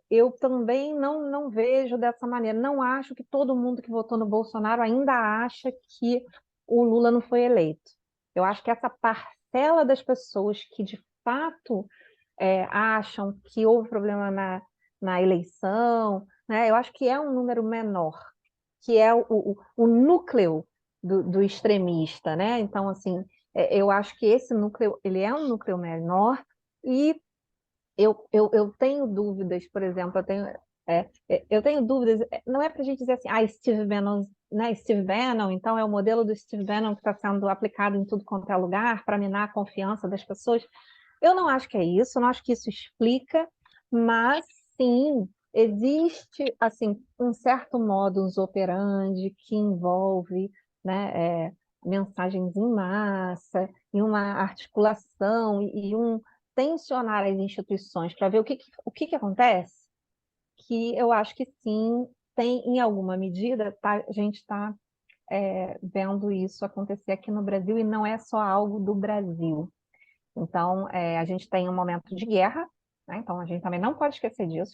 eu também não vejo dessa maneira. Não acho que todo mundo que votou no Bolsonaro ainda acha que o Lula não foi eleito. Eu acho que essa parcela das pessoas que, de fato, acham que houve problema na eleição, né? Eu acho que é um número menor, que é o núcleo do extremista, né? Então, assim, eu acho que esse núcleo, ele é um núcleo menor e eu tenho dúvidas, por exemplo, eu tenho dúvidas, não é para a gente dizer assim, Steve Bannon, né, Steve Bannon, então é o modelo do Steve Bannon que está sendo aplicado em tudo quanto é lugar para minar a confiança das pessoas. Eu não acho que é isso, eu não acho que isso explica, mas sim, existe assim um certo modus operandi que envolve, né, mensagens em massa, e uma articulação e um tensionar as instituições para ver o que acontece, que eu acho que sim, tem em alguma medida, a gente está vendo isso acontecer aqui no Brasil e não é só algo do Brasil. Então, a gente tem um momento de guerra, né? Então a gente também não pode esquecer disso.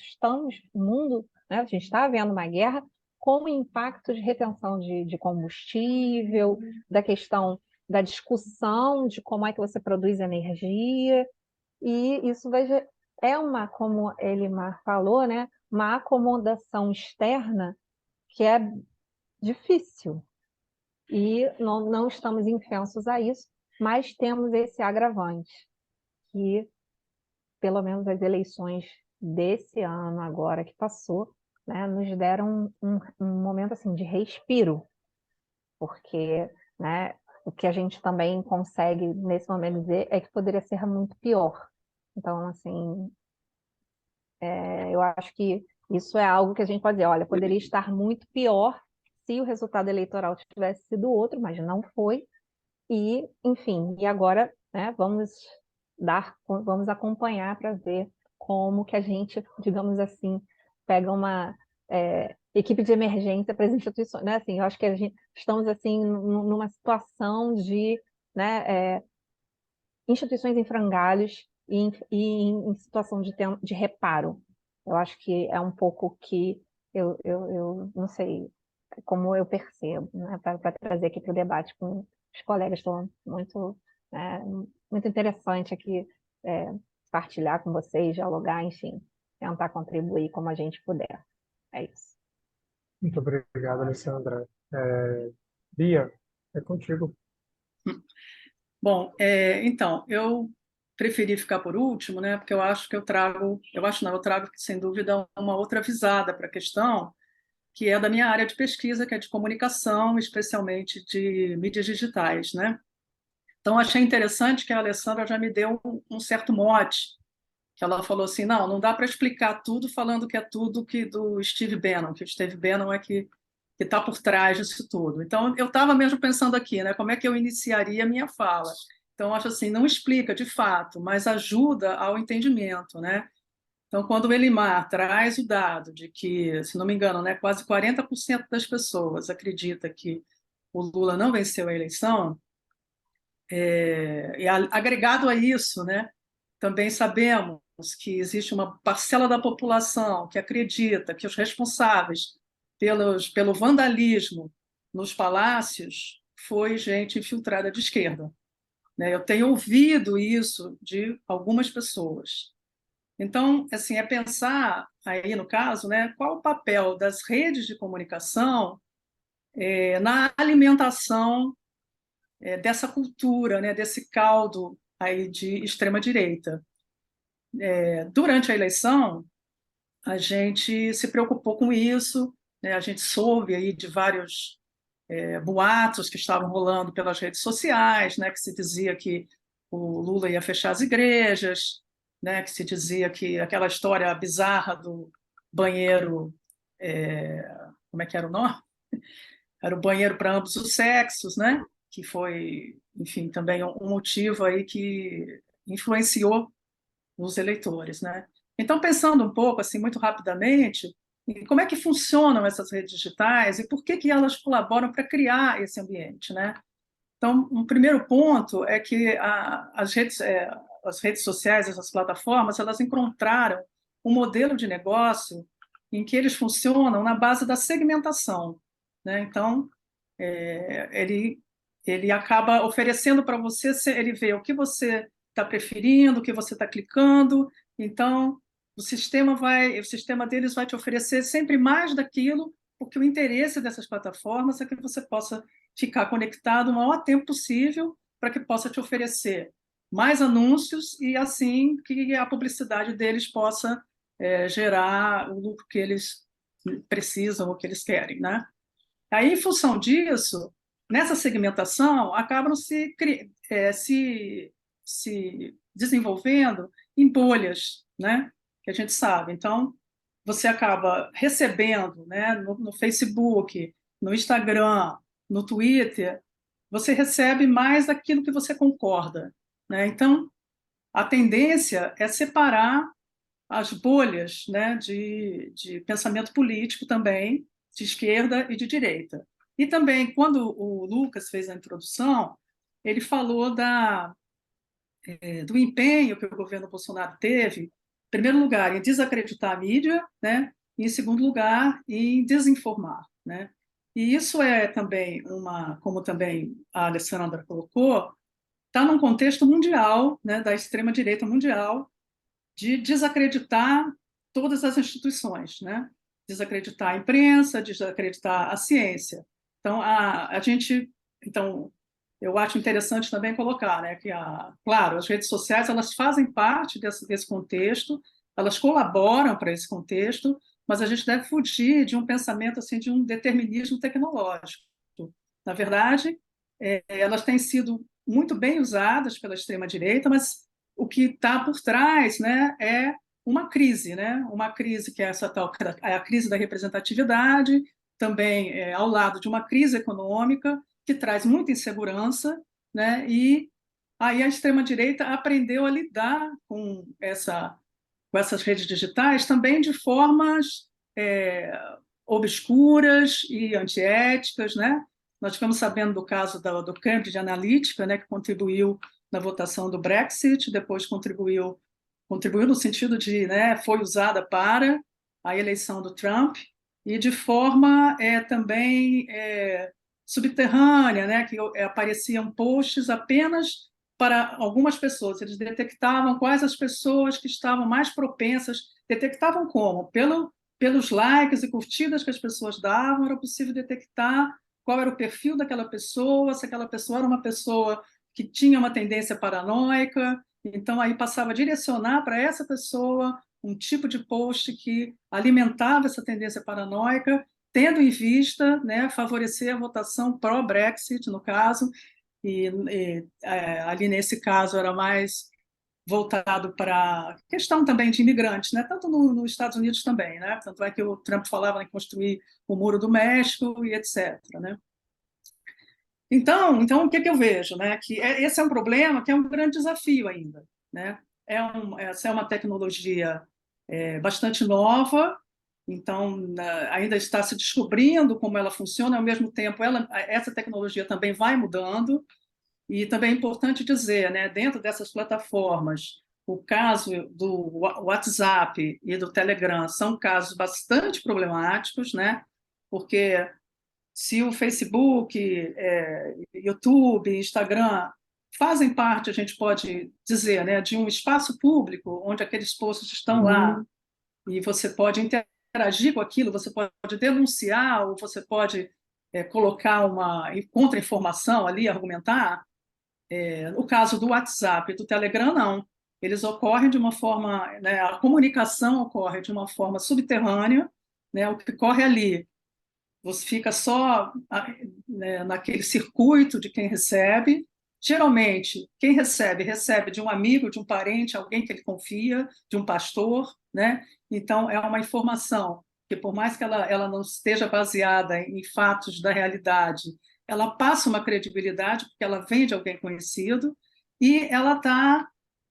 O mundo, né? A gente está vendo uma guerra com o impacto de retenção de combustível, da questão da discussão de como é que você produz energia, e isso como Elimar falou, né? Uma acomodação externa que é difícil. E não estamos infensos a isso, mas temos esse agravante, que pelo menos as eleições desse ano agora que passou, né, nos deram um momento assim de respiro, porque, né, o que a gente também consegue nesse momento dizer é que poderia ser muito pior. Então, assim, eu acho que isso é algo que a gente pode dizer, olha, poderia estar muito pior se o resultado eleitoral tivesse sido outro, mas não foi. E, enfim, e agora, né, vamos acompanhar para ver como que a gente, digamos assim, pega uma equipe de emergência para as instituições, né? Assim, eu acho que estamos assim numa situação de, né, instituições em frangalhos e em situação de reparo. Eu acho que é um pouco que eu não sei como eu percebo, né, para trazer aqui para o debate com os colegas. Estou muito interessante aqui partilhar com vocês, dialogar, enfim, tentar contribuir como a gente puder. É isso. Muito obrigado, Alessandra. Bia, é contigo. Bom, então, eu preferi ficar por último, né, porque eu acho que eu trago, sem dúvida, uma outra visada para a questão, que é da minha área de pesquisa, que é de comunicação, especialmente de mídias digitais, né? Então, achei interessante que a Alessandra já me deu um certo mote, que ela falou assim, não dá para explicar tudo falando que é tudo que do Steve Bannon, que o Steve Bannon é que está por trás disso tudo. Então, eu estava mesmo pensando aqui, né, como é que eu iniciaria a minha fala. Então, acho assim, não explica de fato, mas ajuda ao entendimento, né? Então, quando o Elimar traz o dado de que, se não me engano, né, quase 40% das pessoas acredita que o Lula não venceu a eleição, e agregado a isso, né, também sabemos que existe uma parcela da população que acredita que os responsáveis pelo vandalismo nos palácios foi gente infiltrada de esquerda, né? Eu tenho ouvido isso de algumas pessoas. Então, assim, é pensar aí no caso, né, qual o papel das redes de comunicação na alimentação dessa cultura, né, desse caldo aí de extrema direita. Durante a eleição, a gente se preocupou com isso, né, a gente soube aí de vários boatos que estavam rolando pelas redes sociais, né, que se dizia que o Lula ia fechar as igrejas, né, que se dizia que aquela história bizarra do banheiro, como é que era o nome? Era o banheiro para ambos os sexos, né, que foi, enfim, também um motivo aí que influenciou os eleitores, né? Então, pensando um pouco, assim, muito rapidamente, em como é que funcionam essas redes digitais e por que elas colaboram para criar esse ambiente, né? Então, um primeiro ponto é que as redes sociais, essas plataformas, elas encontraram um modelo de negócio em que eles funcionam na base da segmentação, né? Então, ele acaba oferecendo para você, ele vê o que você está preferindo, o que você está clicando, então o sistema deles vai te oferecer sempre mais daquilo, porque o interesse dessas plataformas é que você possa ficar conectado o maior tempo possível para que possa te oferecer mais anúncios e assim que a publicidade deles possa gerar o lucro que eles precisam ou que eles querem, né? Aí, em função disso, nessa segmentação, acabam se desenvolvendo em bolhas, né? Que a gente sabe. Então, você acaba recebendo, né, no Facebook, no Instagram, no Twitter, você recebe mais daquilo que você concorda, né? Então, a tendência é separar as bolhas, né, de pensamento político também, de esquerda e de direita. E também, quando o Lucas fez a introdução, ele falou do empenho que o governo Bolsonaro teve, em primeiro lugar, em desacreditar a mídia, né, e, em segundo lugar, em desinformar, né? E isso é também como também a Alessandra colocou, está num contexto mundial, né, da extrema-direita mundial, de desacreditar todas as instituições, né? Desacreditar a imprensa, desacreditar a ciência. Então, então, eu acho interessante também colocar, né, que, claro, as redes sociais elas fazem parte desse contexto, elas colaboram para esse contexto, mas a gente deve fugir de um pensamento assim de um determinismo tecnológico. Na verdade, elas têm sido muito bem usadas pela extrema direita, mas o que está por trás, né, é uma crise, né? Uma crise que é essa tal, é a crise da representatividade, também ao lado de uma crise econômica que traz muita insegurança, né? E aí a extrema-direita aprendeu a lidar com essas redes digitais também de formas obscuras e antiéticas, né? Nós ficamos sabendo do caso do Cambridge Analytica, né, que contribuiu na votação do Brexit, depois contribuiu no sentido de, né, foi usada para a eleição do Trump e de forma também subterrânea, né, que apareciam posts apenas para algumas pessoas. Eles detectavam quais as pessoas que estavam mais propensas, detectavam como? Pelos likes e curtidas que as pessoas davam, era possível detectar qual era o perfil daquela pessoa, se aquela pessoa era uma pessoa que tinha uma tendência paranoica, então aí passava a direcionar para essa pessoa um tipo de post que alimentava essa tendência paranoica, tendo em vista, né, favorecer a votação pró-Brexit, no caso, ali nesse caso era mais voltado para a questão também de imigrantes, né? Tanto nos Estados Unidos também, né? Tanto é que o Trump falava em construir o Muro do México e etc., né? Então, o que eu vejo, né? Que esse é um problema que é um grande desafio ainda, né? Essa é uma tecnologia bastante nova, então ainda está se descobrindo como ela funciona. Ao mesmo tempo, essa tecnologia também vai mudando. E também é importante dizer, né, dentro dessas plataformas, o caso do WhatsApp e do Telegram são casos bastante problemáticos, né, porque se o Facebook, YouTube, Instagram fazem parte, a gente pode dizer, né, de um espaço público onde aqueles posts estão lá e você pode interagir com aquilo, você pode denunciar ou você pode colocar uma contra-informação ali, argumentar. No caso do WhatsApp e do Telegram, não. Eles ocorrem de uma forma, né, a comunicação ocorre de uma forma subterrânea, né, o que corre ali. Você fica só né, naquele circuito de quem recebe. Geralmente, quem recebe de um amigo, de um parente, alguém que ele confia, de um pastor, né? Então, é uma informação que, por mais que ela não esteja baseada em fatos da realidade, ela passa uma credibilidade, porque ela vem de alguém conhecido, e ela está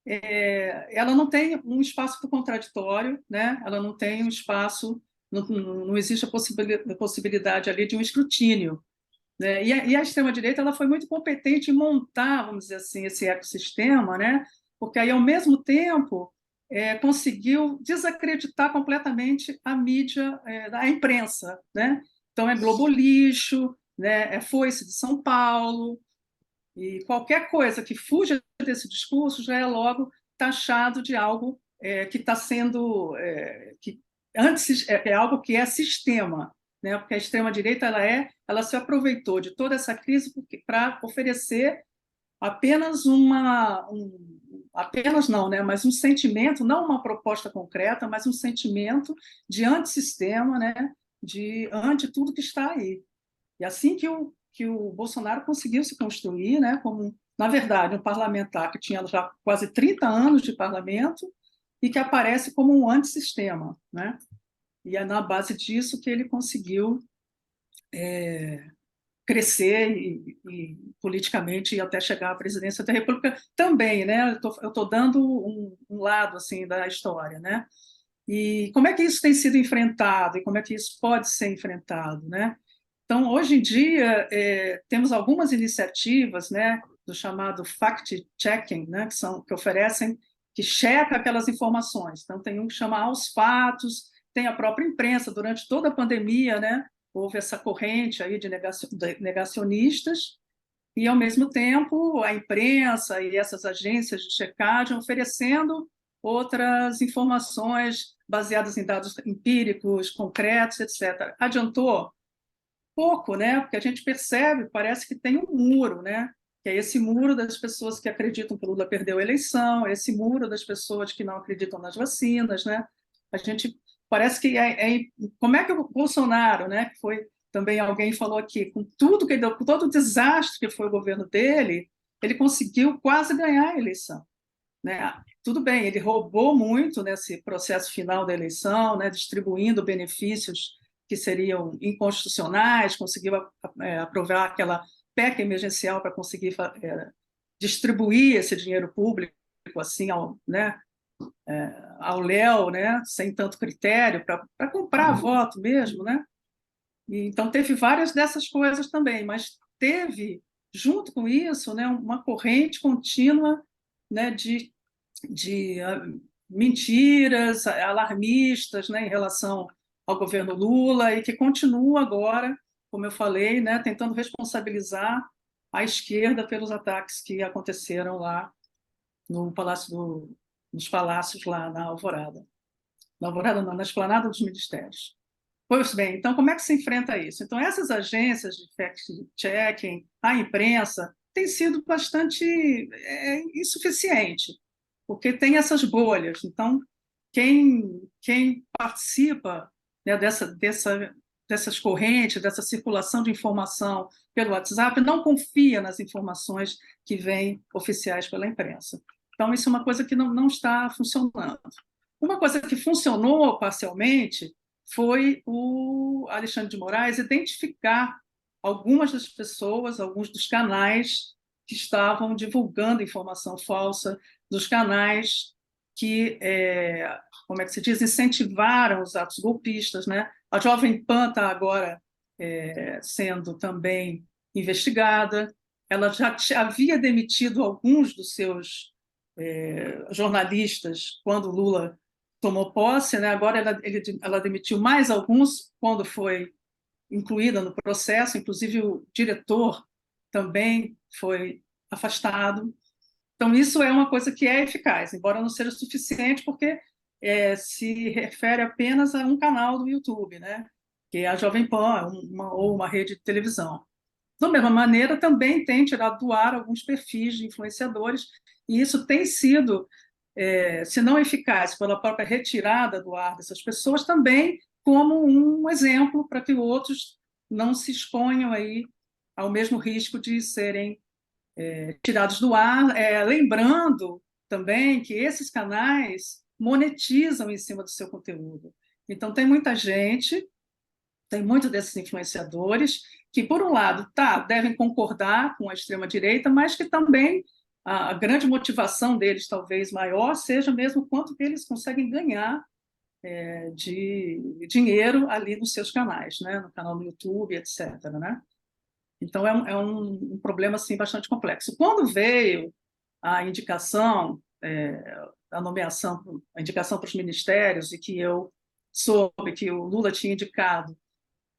ela não tem um espaço para o contraditório, né? Ela não tem um espaço, não existe a possibilidade ali de um escrutínio, né? E a extrema-direita ela foi muito competente em montar, vamos dizer assim, esse ecossistema, né? Porque aí, ao mesmo tempo, conseguiu desacreditar completamente a mídia, a imprensa, né? Então, é Globo Lixo, né? É Foice de São Paulo, e qualquer coisa que fuja desse discurso já é logo taxado de algo que está sendo que antes é algo que é sistema, né? Porque a extrema direita ela se aproveitou de toda essa crise para oferecer apenas apenas não, né? Mas um sentimento, não uma proposta concreta, mas um sentimento de antissistema, né? De anti tudo que está aí. E assim que o Bolsonaro conseguiu se construir, né, como, na verdade, um parlamentar que tinha já quase 30 anos de parlamento e que aparece como um antissistema, né? E é na base disso que ele conseguiu crescer e politicamente e até chegar à presidência da República também, né? Eu tô dando um lado assim da história, né? E como é que isso tem sido enfrentado e como é que isso pode ser enfrentado, né? Então, hoje em dia, temos algumas iniciativas, né, do chamado fact-checking, né, que oferecem, que checa aquelas informações. Então, tem um que chama Aos Fatos, tem a própria imprensa. Durante toda a pandemia, né, houve essa corrente aí de negacionistas, e, ao mesmo tempo, a imprensa e essas agências de checagem oferecendo outras informações baseadas em dados empíricos, concretos, etc. Adiantou? Pouco, né? Porque a gente percebe, parece que tem um muro, né? Que é esse muro das pessoas que acreditam que o Lula perdeu a eleição, esse muro das pessoas que não acreditam nas vacinas, né? A gente parece que como é que o Bolsonaro, né? Que foi também alguém falou aqui, com tudo que ele deu, com todo o desastre que foi o governo dele, ele conseguiu quase ganhar a eleição, né? Tudo bem, ele roubou muito nesse processo final da eleição, né? Distribuindo benefícios que seriam inconstitucionais, conseguiu aprovar aquela PEC emergencial para conseguir distribuir esse dinheiro público assim né, ao léu, né, sem tanto critério, para comprar voto mesmo, né? E, então teve várias dessas coisas também, mas teve, junto com isso, né, uma corrente contínua, né, de mentiras alarmistas, né, em relação ao governo Lula e que continua agora, como eu falei, né, tentando responsabilizar a esquerda pelos ataques que aconteceram lá no nos palácios lá na Alvorada não, na Esplanada dos Ministérios. Pois bem, então como é que se enfrenta isso? Então essas agências de fact-checking, a imprensa, tem sido bastante insuficiente, porque tem essas bolhas. Então, quem participa, né, dessas correntes, dessa circulação de informação pelo WhatsApp, não confia nas informações que vêm oficiais pela imprensa. Então, isso é uma coisa que não está funcionando. Uma coisa que funcionou parcialmente foi o Alexandre de Moraes identificar algumas das pessoas, alguns dos canais que estavam divulgando informação falsa, dos canais que, como é que se diz, incentivaram os atos golpistas, né? A Jovem Pan está agora sendo também investigada. Ela já havia demitido alguns dos seus jornalistas quando Lula tomou posse, né? Agora ela demitiu mais alguns quando foi incluída no processo, inclusive o diretor também foi afastado. Então, isso é uma coisa que é eficaz, embora não seja suficiente, porque se refere apenas a um canal do YouTube, né? Que é a Jovem Pan, ou uma rede de televisão. Da mesma maneira, também tem tirado do ar alguns perfis de influenciadores, e isso tem sido, se não eficaz pela própria retirada do ar dessas pessoas, também como um exemplo para que outros não se exponham aí ao mesmo risco de serem tirados do ar, lembrando também que esses canais monetizam em cima do seu conteúdo. Então, tem muita gente, tem muitos desses influenciadores que, por um lado, devem concordar com a extrema-direita, mas que também a grande motivação deles, talvez maior, seja mesmo quanto que eles conseguem ganhar de dinheiro ali nos seus canais, né? No canal do YouTube, etc., né? Então, é um problema assim, bastante complexo. Quando veio a indicação, a nomeação, a indicação para os ministérios, e que eu soube que o Lula tinha indicado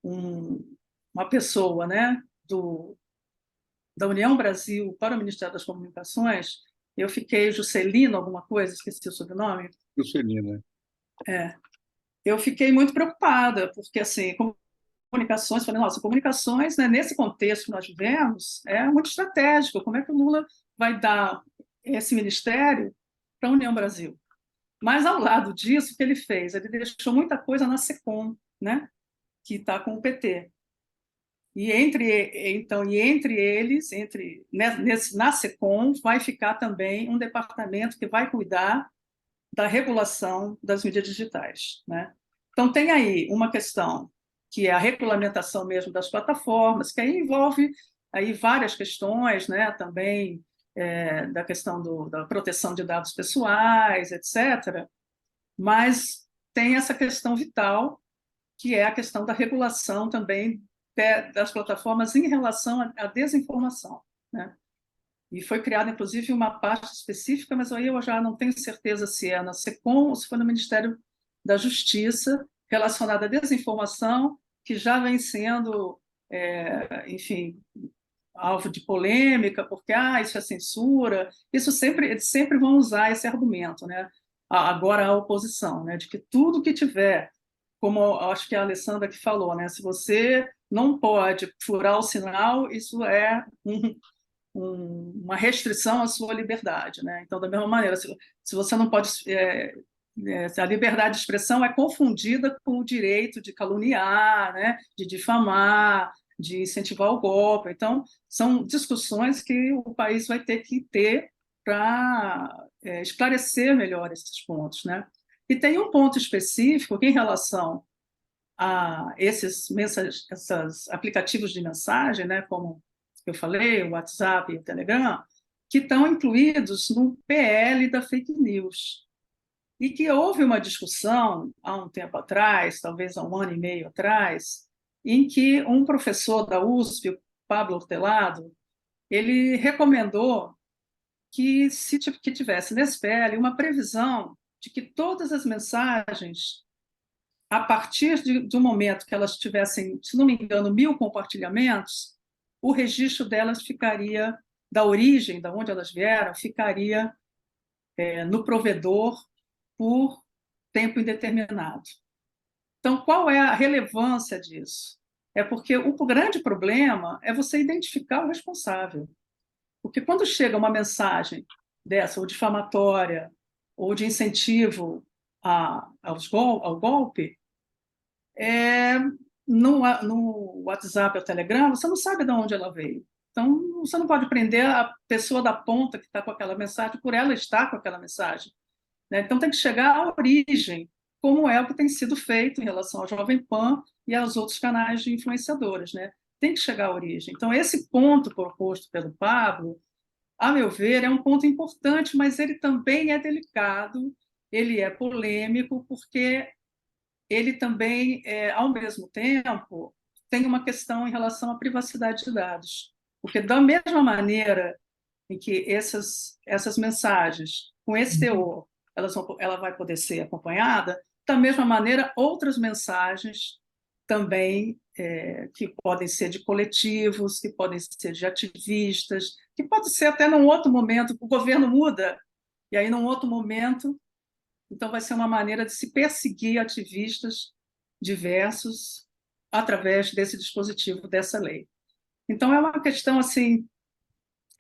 uma pessoa, né, da União Brasil para o Ministério das Comunicações, eu fiquei, Juscelino alguma coisa, esqueci o sobrenome. Juscelino, Eu fiquei muito preocupada, porque, assim, comunicações, falei, nossa, comunicações, né, nesse contexto que nós vivemos, é muito estratégico. Como é que o Lula vai dar esse ministério para a União Brasil? Mas, ao lado disso, o que ele fez? Ele deixou muita coisa na SECOM, né, que está com o PT. E entre eles, na SECOM, vai ficar também um departamento que vai cuidar da regulação das mídias digitais, né? Então, tem aí uma questão que é a regulamentação mesmo das plataformas, que aí envolve aí várias questões, né? Também da questão da proteção de dados pessoais, etc. Mas tem essa questão vital, que é a questão da regulação também das plataformas em relação à desinformação, né? E foi criada, inclusive, uma parte específica, mas aí eu já não tenho certeza se é na SECOM ou se foi no Ministério da Justiça, relacionada à desinformação, que já vem sendo, enfim, alvo de polêmica, porque isso é censura. Eles sempre vão usar esse argumento, né? Agora a oposição, né? De que tudo que tiver, como acho que é a Alessandra que falou, né? Se você não pode furar o sinal, isso é uma restrição à sua liberdade, né? Então, da mesma maneira, se você não pode, se a liberdade de expressão é confundida com o direito de caluniar, né? De difamar, de incentivar o golpe. Então, são discussões que o país vai ter que ter para esclarecer melhor esses pontos, né? E tem um ponto específico que, em relação a esses aplicativos de mensagem, né? Como eu falei, o WhatsApp e o Telegram, que estão incluídos no PL da fake news. E que houve uma discussão há um tempo atrás, talvez há um ano e meio atrás, em que um professor da USP, o Pablo Hortelado, ele recomendou que tivesse nesse PL uma previsão de que todas as mensagens, a partir de um momento que elas tivessem, se não me engano, 1.000 compartilhamentos, o registro delas ficaria, da origem, da onde elas vieram, ficaria no provedor por tempo indeterminado. Então, qual é a relevância disso? É porque o grande problema é você identificar o responsável. Porque quando chega uma mensagem dessa, ou difamatória, ou de incentivo ao golpe, no WhatsApp ou Telegram, você não sabe de onde ela veio. Então, você não pode prender a pessoa da ponta que está com aquela mensagem por ela estar com aquela mensagem, né? Então, tem que chegar à origem, como é o que tem sido feito em relação ao Jovem Pan e aos outros canais de influenciadores, né? Tem que chegar à origem. Então, esse ponto proposto pelo Pablo, a meu ver, é um ponto importante, mas ele também é delicado, ele é polêmico, porque ele também, ao mesmo tempo, tem uma questão em relação à privacidade de dados. Porque, da mesma maneira em que essas mensagens, com esse teor, ela vai poder ser acompanhada, da mesma maneira, outras mensagens também, que podem ser de coletivos, que podem ser de ativistas, que pode ser até num outro momento, o governo muda, e aí, num outro momento, então vai ser uma maneira de se perseguir ativistas diversos através desse dispositivo, dessa lei. Então, é uma questão assim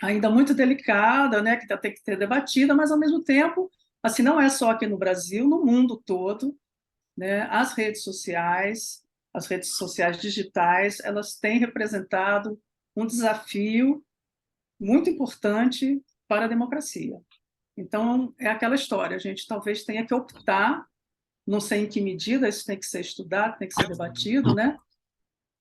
ainda muito delicada, né, que tem que ser debatida, mas, ao mesmo tempo, assim, não é só aqui no Brasil, no mundo todo, né, as redes sociais digitais, elas têm representado um desafio muito importante para a democracia. Então, é aquela história, a gente talvez tenha que optar, não sei em que medida isso tem que ser estudado, tem que ser debatido, né?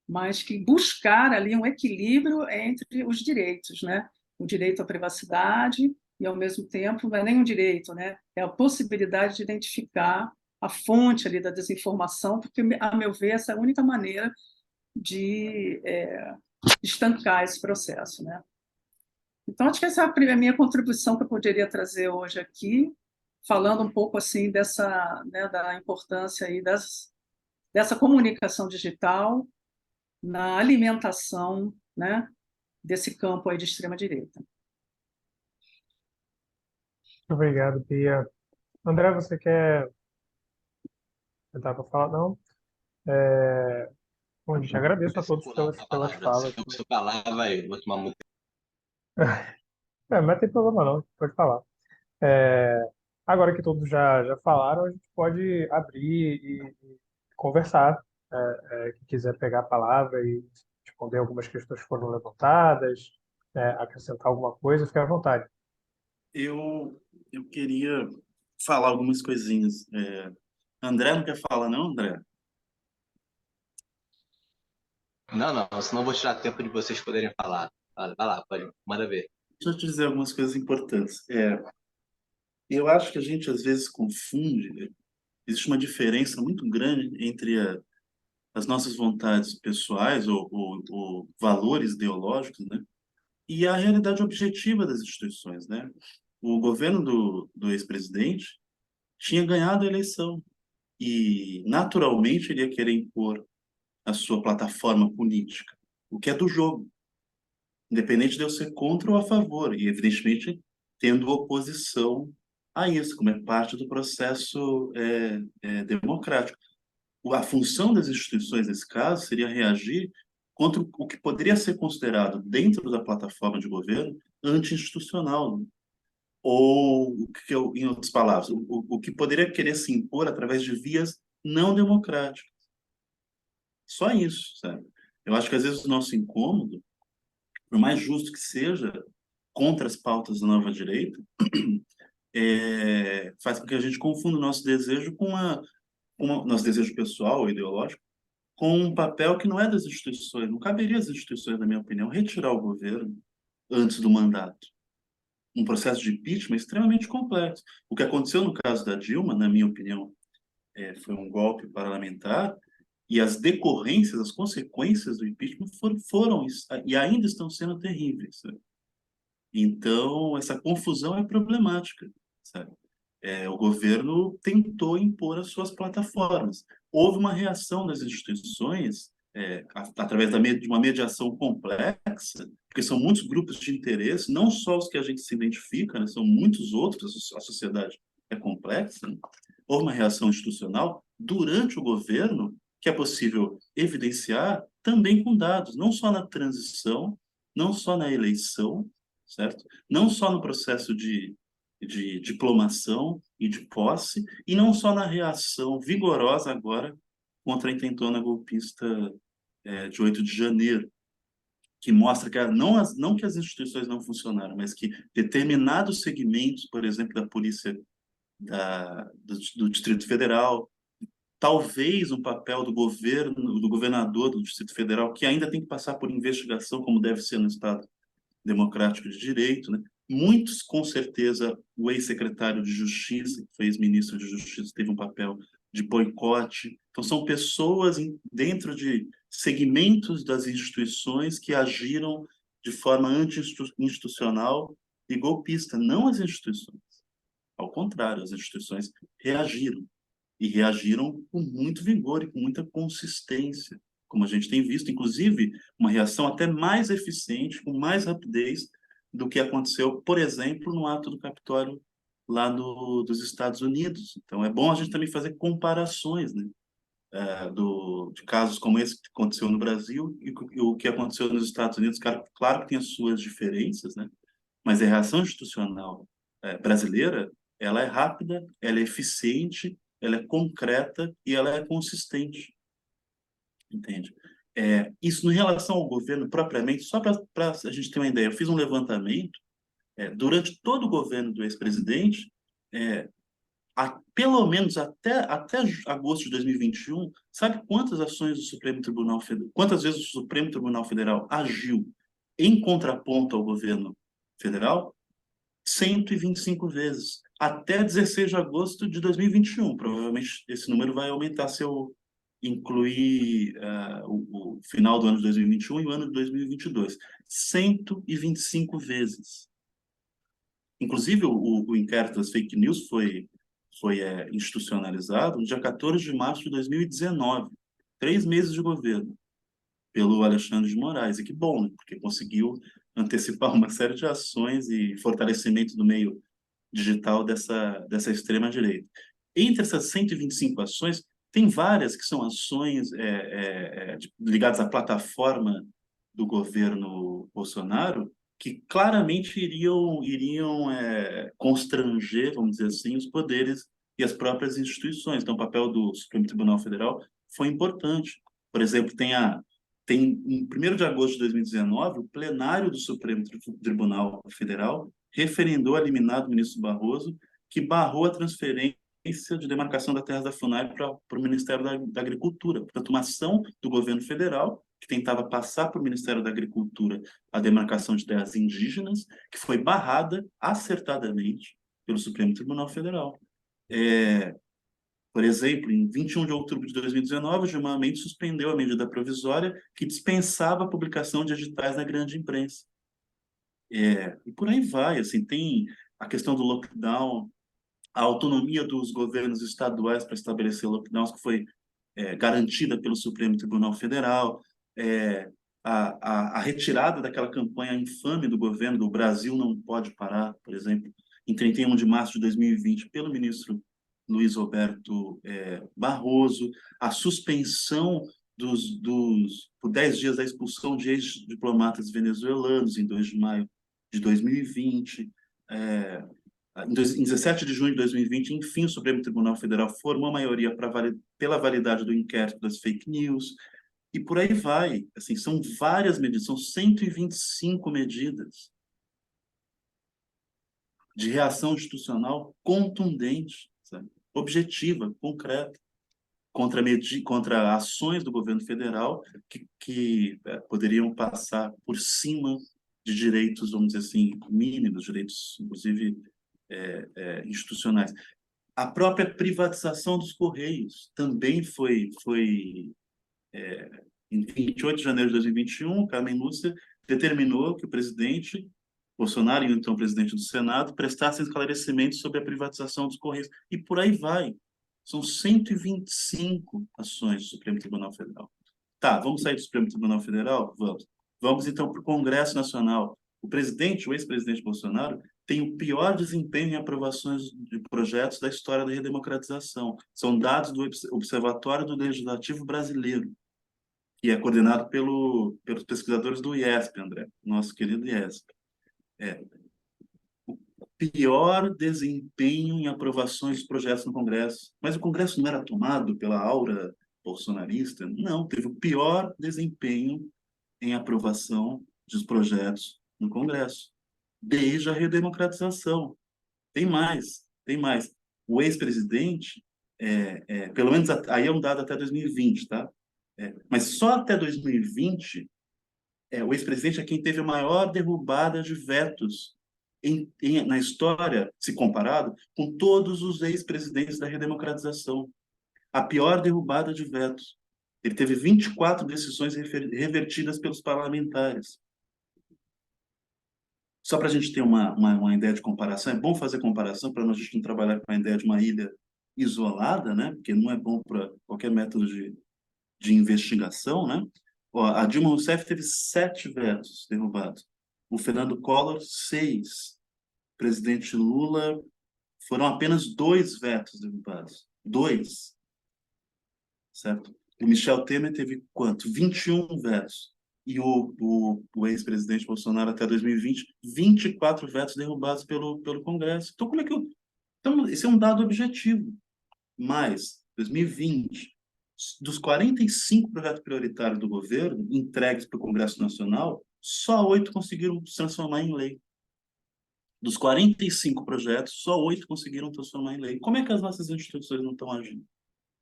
Mas que buscar ali um equilíbrio entre os direitos, né? o direito à privacidade e, ao mesmo tempo, não é nem um direito, né? É a possibilidade de identificar a fonte ali da desinformação, porque, a meu ver, essa é a única maneira de estancar esse processo, né? Então, acho que essa é a minha contribuição que eu poderia trazer hoje aqui, falando um pouco assim dessa, né, da importância aí dessa comunicação digital na alimentação, né, desse campo aí de extrema direita. Obrigado, Pia. André, você quer tentar para falar? Não? Bom, gente, agradeço a todos pelas falas. Se eu falar, vou tomar muito. Mas tem problema não, pode falar. É, agora que todos já falaram, a gente pode abrir e conversar. Quem quiser pegar a palavra e responder algumas questões que foram levantadas, acrescentar alguma coisa, fique à vontade. Eu queria falar algumas coisinhas. André não quer falar, não, André? Não, senão eu vou tirar tempo de vocês poderem falar. Vai lá, pode, manda ver. Deixa eu te dizer algumas coisas importantes. Eu acho que a gente, às vezes, confunde, né? Existe uma diferença muito grande entre as nossas vontades pessoais ou valores ideológicos, né? E a realidade objetiva das instituições, né? O governo do ex-presidente tinha ganhado a eleição e, naturalmente, ele ia querer impor a sua plataforma política, o que é do jogo, independente de eu ser contra ou a favor, e, evidentemente, tendo oposição a isso, como é parte do processo democrático. A função das instituições, nesse caso, seria reagir contra o que poderia ser considerado, dentro da plataforma de governo, anti-institucional, né? Ou, em outras palavras, o que poderia querer se impor através de vias não democráticas. Só isso, sabe? Eu acho que, às vezes, o nosso incômodo, por mais justo que seja, contra as pautas da nova direita, faz com que a gente confunda o nosso desejo nosso desejo pessoal ou ideológico com um papel que não é das instituições. Não caberia às instituições, na minha opinião, retirar o governo antes do mandato. Um processo de impeachment extremamente complexo. O que aconteceu no caso da Dilma, na minha opinião, foi um golpe parlamentar, e as decorrências, as consequências do impeachment foram e ainda estão sendo terríveis, sabe? Então, essa confusão é problemática, sabe? O governo tentou impor as suas plataformas. Houve uma reação das instituições, através de uma mediação complexa, porque são muitos grupos de interesse, não só os que a gente se identifica, né, são muitos outros, a sociedade é complexa, né? Houve uma reação institucional durante o governo, que é possível evidenciar também com dados, não só na transição, não só na eleição, certo? Não só no processo de diplomação e de posse, e não só na reação vigorosa agora contra a intentona golpista de 8 de janeiro, que mostra que não que as instituições não funcionaram, mas que determinados segmentos, por exemplo, da polícia do Distrito Federal, talvez um papel do governo, do governador do Distrito Federal, que ainda tem que passar por investigação, como deve ser no Estado democrático de direito, né? Muitos, com certeza, o ex-secretário de Justiça, que foi ex-ministro de Justiça, teve um papel de boicote. Então, são pessoas dentro de segmentos das instituições que agiram de forma anti-institucional e golpista, não as instituições. Ao contrário, as instituições reagiram, e reagiram com muito vigor e com muita consistência, como a gente tem visto, inclusive uma reação até mais eficiente, com mais rapidez do que aconteceu, por exemplo, no ato do Capitólio lá dos Estados Unidos. Então, é bom a gente também fazer comparações, né, de casos como esse que aconteceu no Brasil e o que aconteceu nos Estados Unidos. Claro que tem as suas diferenças, né, mas a reação institucional brasileira, ela é rápida, ela é eficiente, ela é concreta e ela é consistente. Entende? Isso em relação ao governo propriamente, só para a gente ter uma ideia, eu fiz um levantamento durante todo o governo do ex-presidente, pelo menos até agosto de 2021, sabe quantas ações do Supremo Tribunal Federal, quantas vezes o Supremo Tribunal Federal agiu em contraponto ao governo Federal? 125 vezes, até 16 de agosto de 2021. Provavelmente esse número vai aumentar se eu incluir o final do ano de 2021 e o ano de 2022. 125 vezes. Inclusive, o inquérito das fake news foi institucionalizado no dia 14 de março de 2019, 3 meses de governo, pelo Alexandre de Moraes. E que bom, né? Porque conseguiu antecipar uma série de ações e fortalecimento do meio digital dessa extrema-direita. Entre essas 125 ações, tem várias que são ações ligadas à plataforma do governo Bolsonaro, que claramente iriam constranger, vamos dizer assim, os poderes e as próprias instituições. Então, o papel do Supremo Tribunal Federal foi importante. Por exemplo, em 1º de agosto de 2019, o plenário do Supremo Tribunal Federal referendou a liminar do ministro Barroso, que barrou a transferência de demarcação da terra da FUNAI para o Ministério da Agricultura. Portanto, uma ação do governo federal que tentava passar para o Ministério da Agricultura a demarcação de terras indígenas, que foi barrada acertadamente pelo Supremo Tribunal Federal. Por exemplo, em 21 de outubro de 2019, o Gilmar Mendes suspendeu a medida provisória que dispensava a publicação de editais na grande imprensa. E por aí vai, assim, tem a questão do lockdown, a autonomia dos governos estaduais para estabelecer lockdowns, que foi garantida pelo Supremo Tribunal Federal, a retirada daquela campanha infame do governo do Brasil Não Pode Parar, por exemplo, em 31 de março de 2020, pelo ministro Luiz Roberto Barroso, a suspensão por 10 dias da expulsão de ex-diplomatas venezuelanos em 2 de maio de 2020. Em 17 de junho de 2020, enfim, o Supremo Tribunal Federal formou a maioria pela validade do inquérito das fake news, e por aí vai. Assim, são várias medidas, são 125 medidas de reação institucional contundente, sabe? Objetiva, concreta, contra ações do governo federal que poderiam passar por cima de direitos, vamos dizer assim, mínimos, direitos, inclusive, institucionais. A própria privatização dos Correios também foi em 28 de janeiro de 2021, Carmen Lúcia determinou que o presidente Bolsonaro, então presidente do Senado, prestasse esclarecimentos sobre a privatização dos Correios. E por aí vai. São 125 ações do Supremo Tribunal Federal. Tá, vamos sair do Supremo Tribunal Federal? Vamos. Vamos, então, para o Congresso Nacional. O ex-presidente Bolsonaro, tem o pior desempenho em aprovações de projetos da história da redemocratização. São dados do Observatório do Legislativo Brasileiro, que é coordenado pelos pesquisadores do IESP, André, nosso querido IESP. O pior desempenho em aprovações de projetos no Congresso. Mas o Congresso não era tomado pela aura bolsonarista? Não, teve o pior desempenho em aprovação dos projetos no Congresso, desde a redemocratização. Tem mais. O ex-presidente, pelo menos aí é um dado até 2020, tá? Mas só até 2020, o ex-presidente é quem teve a maior derrubada de vetos na história, se comparado com todos os ex-presidentes da redemocratização. A pior derrubada de vetos. Ele teve 24 decisões revertidas pelos parlamentares. Só para a gente ter uma ideia de comparação, é bom fazer comparação para a gente não trabalhar com a ideia de uma ilha isolada, né? Porque não é bom para qualquer método de investigação, né? A Dilma Rousseff teve 7 vetos derrubados. O Fernando Collor, 6. O presidente Lula, foram apenas 2 vetos derrubados. 2. Certo? O Michel Temer teve quanto? 21 vetos. E o ex-presidente Bolsonaro, até 2020, 24 vetos derrubados pelo Congresso. Então, como é que Então, esse é um dado objetivo. Mas, 2020, dos 45 projetos prioritários do governo entregues para o Congresso Nacional, só 8 conseguiram se transformar em lei. Dos 45 projetos, só 8 conseguiram transformar em lei. Como é que as nossas instituições não estão agindo?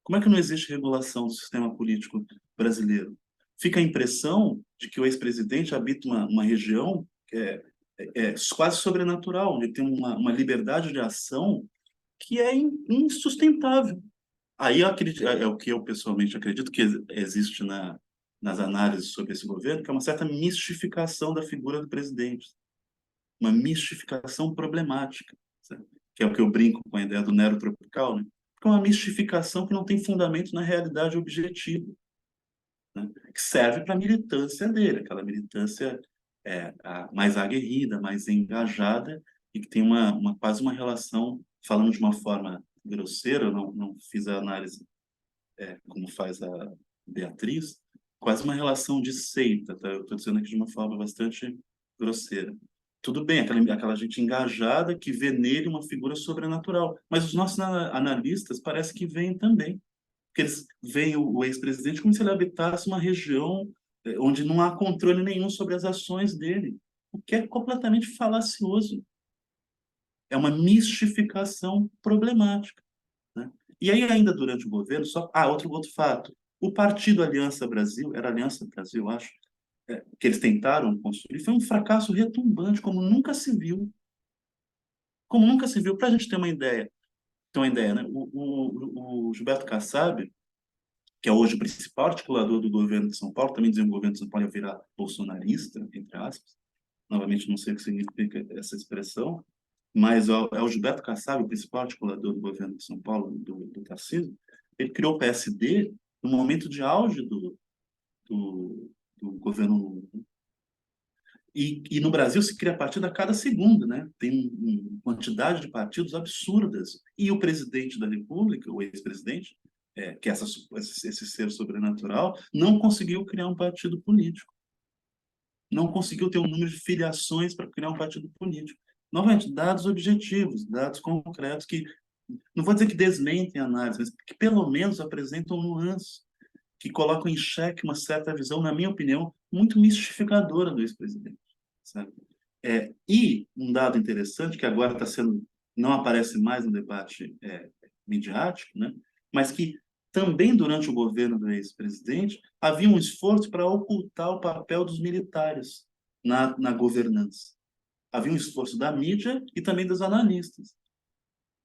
Como é que não existe regulação do sistema político brasileiro? Fica a impressão de que o ex-presidente habita uma região que quase sobrenatural, onde tem uma liberdade de ação que é insustentável. Aí eu acredito, é o que eu pessoalmente acredito que existe nas análises sobre esse governo, que é uma certa mistificação da figura do presidente, uma mistificação problemática, sabe? Que é o que eu brinco com a ideia do Nero tropical, né? Que é uma mistificação que não tem fundamento na realidade objetiva, né? Que serve para a militância dele, aquela militância mais aguerrida, mais engajada e que tem quase uma relação, falando de uma forma grosseira, eu não fiz a análise como faz a Beatriz, quase uma relação de seita, tá? Eu estou dizendo aqui de uma forma bastante grosseira. Tudo bem, aquela gente engajada que vê nele uma figura sobrenatural, mas os nossos analistas parece que veem também, porque eles veem o ex-presidente como se ele habitasse uma região onde não há controle nenhum sobre as ações dele, o que é completamente falacioso. É uma mistificação problemática, né? E aí, ainda durante o governo, outro fato, o partido Aliança Brasil, era Aliança Brasil, acho, que eles tentaram construir, foi um fracasso retumbante, como nunca se viu, para a gente ter uma ideia, né? O Gilberto Kassab, que é hoje o principal articulador do governo de São Paulo, também dizem que o governo de São Paulo ia virar bolsonarista, entre aspas, novamente não sei o que significa essa expressão, mas é o Gilberto Kassab, o principal articulador do governo de São Paulo, do Tarcísio. Ele criou o PSD no momento de auge do governo Lula. E no Brasil se cria partido a cada segundo, né? Tem uma quantidade de partidos absurdas. E o presidente da República, o ex-presidente, que é esse ser sobrenatural, não conseguiu criar um partido político. Não conseguiu ter um número de filiações para criar um partido político. Novamente, dados objetivos, dados concretos que, não vou dizer que desmentem a análise, mas que pelo menos apresentam nuances, que colocam em xeque uma certa visão, na minha opinião, muito mistificadora do ex-presidente, sabe? E um dado interessante, que agora não aparece mais no debate midiático, né? Mas que também durante o governo do ex-presidente havia um esforço para ocultar o papel dos militares na governança. Havia um esforço da mídia e também dos analistas.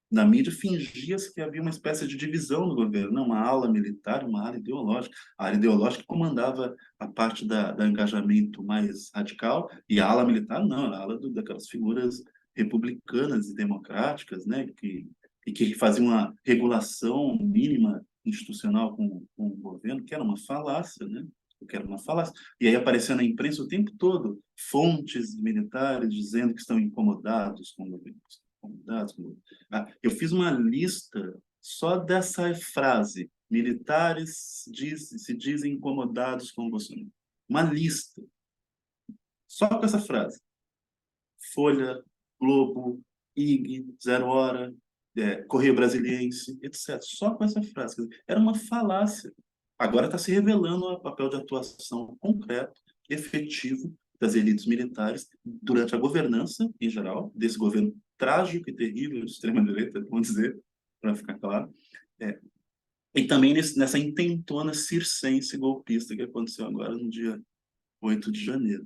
Na mídia fingia-se que havia uma espécie de divisão no governo, não, uma ala militar, uma ala ideológica. A ala ideológica comandava a parte do engajamento mais radical e a ala militar não, era a ala daquelas figuras republicanas e democráticas, né, que faziam uma regulação mínima institucional com o governo, que era uma falácia, né? Que era uma falácia. E aí aparecia na imprensa o tempo todo fontes militares dizendo que estão incomodados com o governo. Eu fiz uma lista só dessa frase: militares se dizem incomodados com o Bolsonaro. Uma lista. Só com essa frase. Folha, Globo, IG, Zero Hora, Correio Brasiliense, etc. Só com essa frase. Quer dizer, era uma falácia. Agora está se revelando o papel de atuação concreto, efetivo das elites militares durante a governança, em geral, desse governo trágico e terrível de extrema-direita, vamos dizer, para ficar claro, e também nessa intentona circense golpista que aconteceu agora no dia 8 de janeiro.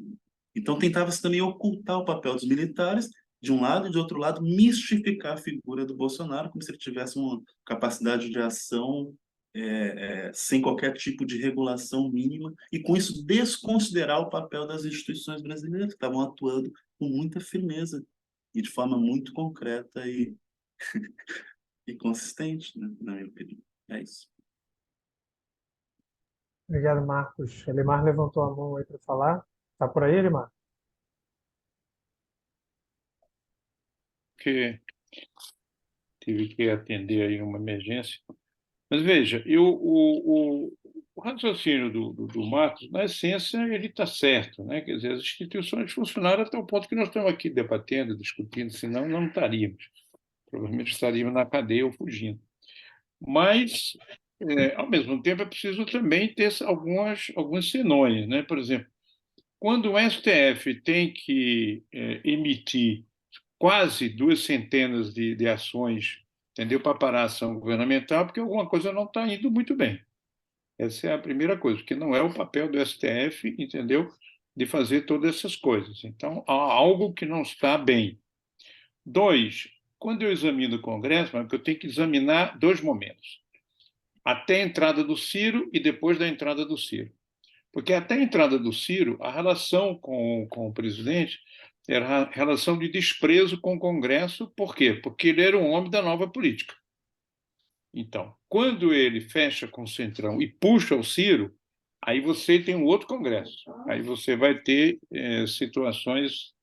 Então tentava-se também ocultar o papel dos militares, de um lado, e de outro lado, mistificar a figura do Bolsonaro, como se ele tivesse uma capacidade de ação sem qualquer tipo de regulação mínima, e com isso desconsiderar o papel das instituições brasileiras, que estavam atuando com muita firmeza e de forma muito concreta e consistente, né, na minha opinião. É isso. Obrigado, Marcos. Elimar levantou a mão aí para falar. Está por aí, Elimar? Que tive que atender aí uma emergência. Mas veja, o raciocínio do Marcos, na essência, ele está certo, né? Quer dizer, as instituições funcionaram até o ponto que nós estamos aqui debatendo, discutindo, senão não estaríamos. Provavelmente estaríamos na cadeia ou fugindo. Mas, ao mesmo tempo, é preciso também ter alguns senões, né? Por exemplo, quando o STF tem que emitir quase 200 de ações, entendeu, para parar a ação governamental, porque alguma coisa não está indo muito bem. Essa é a primeira coisa, porque não é o papel do STF, entendeu, de fazer todas essas coisas. Então, há algo que não está bem. 2, quando eu examino o Congresso, eu tenho que examinar 2 momentos. Até a entrada do Ciro e depois da entrada do Ciro. Porque até a entrada do Ciro, a relação com o presidente era a relação de desprezo com o Congresso. Por quê? Porque ele era um homem da nova política. Então, quando ele fecha com o Centrão e puxa o Ciro, aí você tem um outro Congresso. Aí você vai ter situações